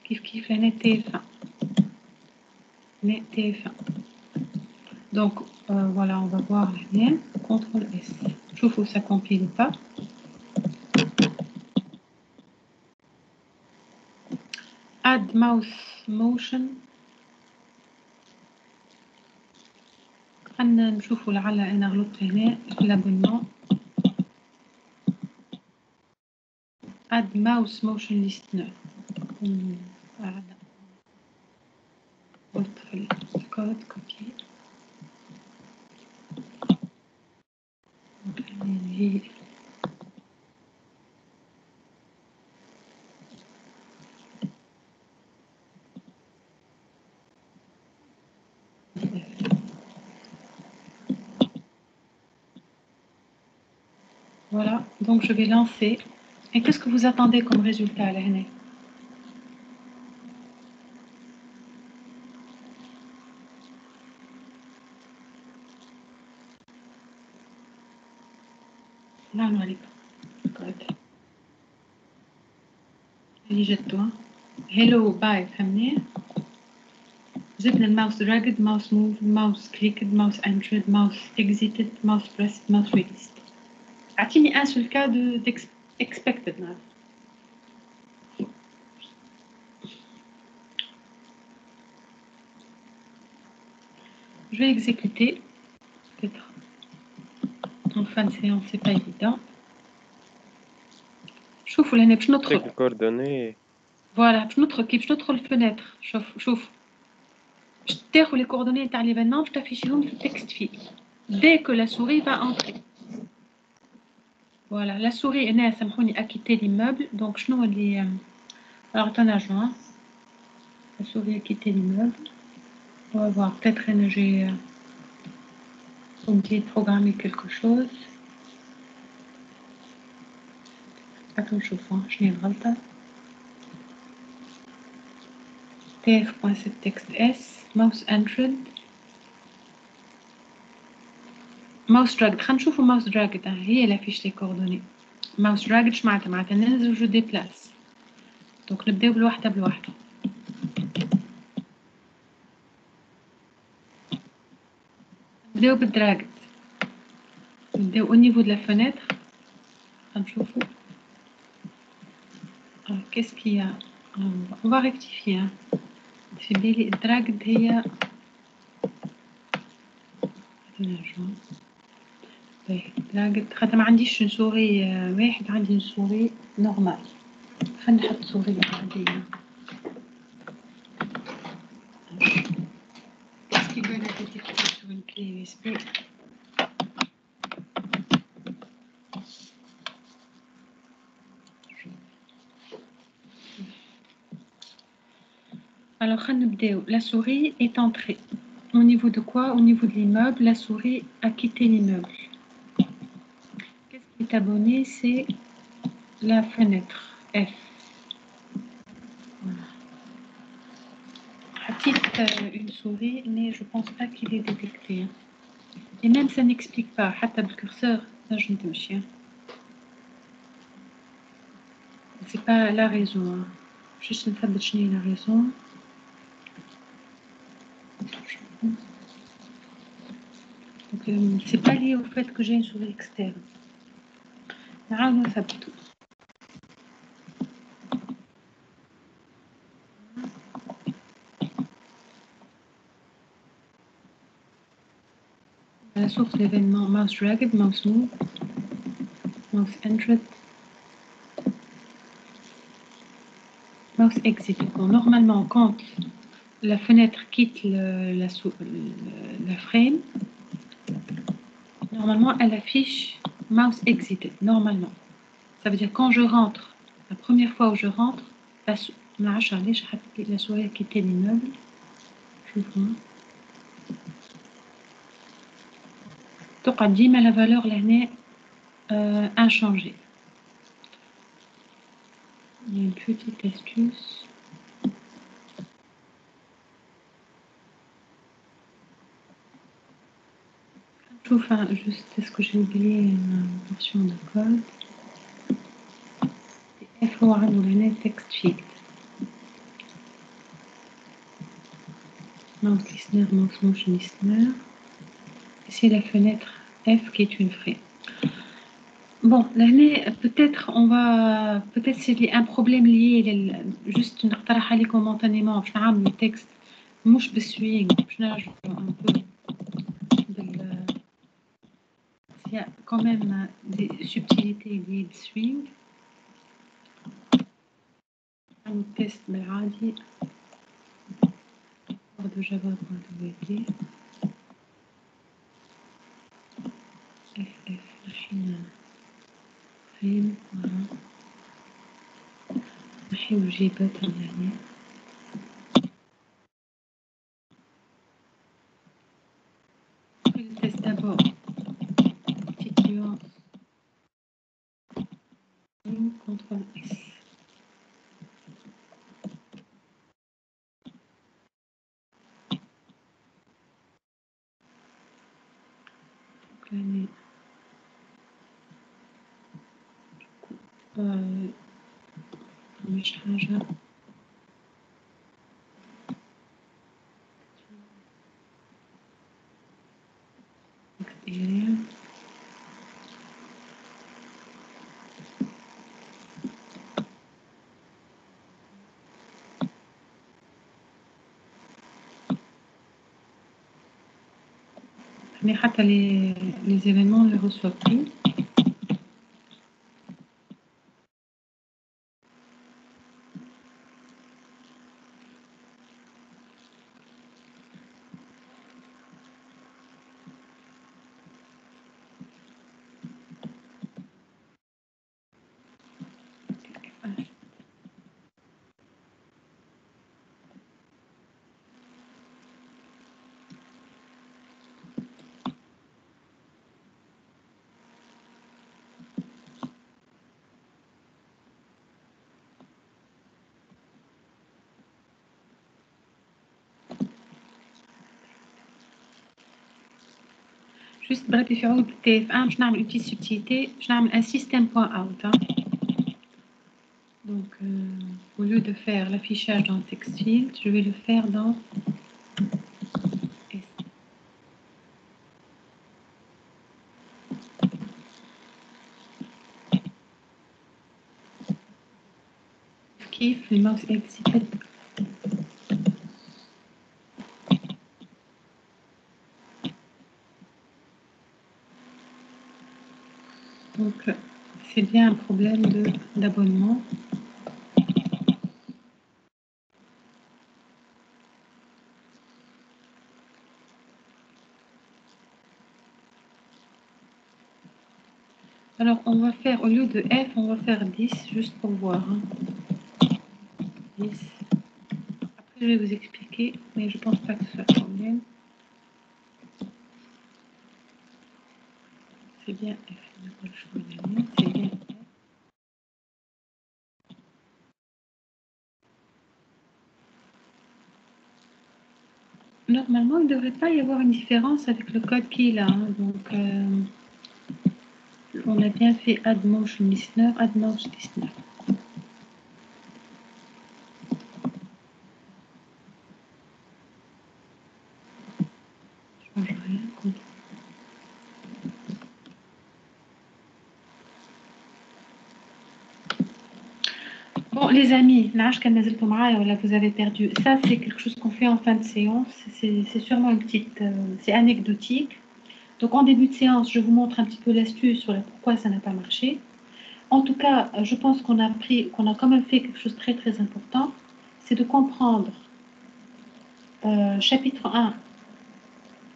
كيف هنا TF1 هنا TF1. Donc voilà, on va voir là. CTRL S. شوفوا ça compile ou pas. Add mouse motion. خلنا نشوفوا لعل أنا غلطت هنا في الابونمون. Add mouse motion listener. قلت في الكود كوبي. Voilà, donc je vais lancer. Et qu'est-ce que vous attendez comme résultat là? السلام عليكم. اللي جدوا هيلو باي فهمني. جبنا الماوس دراجد، ماوس موف، ماوس كليكد، ماوس انترد، ماوس اكزيتد، ماوس بريسد، ماوس ريليست. اعطيني ان سول كا دو اكسبكتد نعرف. Je vais exécuter. Peut-être en fin de séance, c'est pas évident. شوفوا لهنا باش ندخل. coordonnées. فوالا باش ندخل كي باش ندخل الفناتر. شوف باش تاخذ les coordonnées تاع l'événement باش تافيشيهم في التكست فيل. Dès que la souris va entrer. Voilà, la souris هنا سامحوني a quitté l'immeuble. Donc شنو اللي alors attends joint. La souris a quitté l'immeuble. On va voir, peut-être que j'ai oublié de programmer quelque chose. Attends, je vois, je n'ai pas le temps. tf.setText S, mouse entered. Mouse dragged. خلينا نشوفوا mouse dragged. هي اللي فيش لي coordonnées. Mouse dragged اش معناتها ننزل جو ديبلاس. دونك نبداو بالوحدة بالوحدة. نبداو بالدراجد. نبداو au niveau de la fenêtre. نشوفوا. Qu'est-ce qu'il y a? On va rectifier. في بالي الدراجد هي دراجد خاطر ما عنديش سوري واحد، عندي سوري نورمال. خلينا نحط سوري عادية. Qu'est-ce qui veut la détecter sur une clé USB? Alors, la souris est entrée. Au niveau de quoi? Au niveau de l'immeuble, la souris a quitté l'immeuble. Qu'est-ce qui est abonné? C'est la fenêtre F. Voilà. Petite une souris, mais je ne pense pas qu'il est détecté. Et même ça n'explique pas. Hatta le curseur, là je ne sais pas. C'est pas la raison. Juste une fois de chenille la raison. Donc, c'est pas lié au fait que j'ai une souris externe. La source d'événement mouse dragged, mouse move, mouse entered, mouse exit. Bon, normalement, quand la fenêtre quitte la frame, normalement, elle affiche mouse exited, normalement. Ça veut dire quand je rentre, la première fois où je rentre, la souris a quitté l'immeuble. Je vois. Donc, mais la valeur l'année inchangée. Il y a une petite astuce. Enfin, juste, est-ce que j'ai oublié une version de code? F هو عنده هنا text sheet. Mouse listener, mouse motion listener. C'est la fenêtre F qui est une frame. Bon, l'année, peut-être on va, peut-être c'est un problème lié, juste نقترح عليكم momentanément باش نعمل texte مش بالسوينغ باش نرجعوا un peu il y a quand même des subtilités liées au swing. Un test بالعادي de java.wt ff machine frame voilà نحيو الجيبات يعني le test d'abord petite nuance CTRL S. مش حاجة area mais حتى les événements les reçoivent plus. Juste bref, في عود TF1 باش نعمل une petite subtilité, باش نعمل un système.out. Donc, au lieu de faire l'affichage dans text field, je vais le faire dans S. كيف الماوس exit. Donc, c'est bien un problème d'abonnement. Alors, on va faire, au lieu de F, on va faire 10, juste pour voir. 10. Après, je vais vous expliquer, mais je pense pas que ce soit un problème. C'est bien F. C'est bien F. Normalement, il ne devrait pas y avoir une différence avec le code qu'il a. Donc, on a bien fait add motion listener, add mouse listener. Je change rien. Bon, les amis, vous avez perdu. Ça, c'est quelque chose qu'on fait en fin de séance. C'est sûrement une petite... c'est anecdotique. Donc, en début de séance, je vous montre un petit peu l'astuce sur pourquoi ça n'a pas marché. En tout cas, je pense qu'on a quand même fait quelque chose de très, très important. C'est de comprendre, chapitre 1,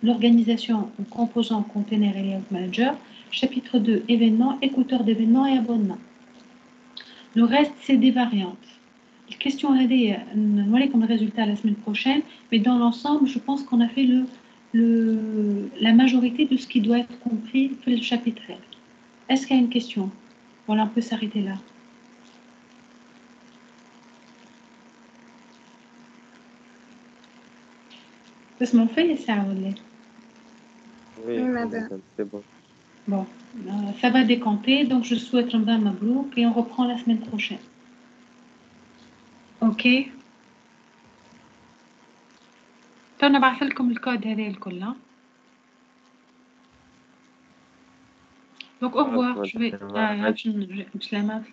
l'organisation en composants, containers et layout manager. Chapitre 2, événements, écouteurs d'événements et abonnements. Le reste, c'est des variantes. Les questions on va comme résultat la semaine prochaine, mais dans l'ensemble, je pense qu'on a fait la majorité de ce qui doit être compris dans le chapitre. Est-ce qu'il y a une question? Voilà, on peut s'arrêter là. بس ما في ساعة ولا Oui, madame. c'est bon. Bon, ça va décanter, donc je souhaite Ramadan Mabrouk et on reprend la semaine prochaine. Ok. تونا بعث لكم الكود هذا الكل. Donc au revoir. Je vais. بسلامة.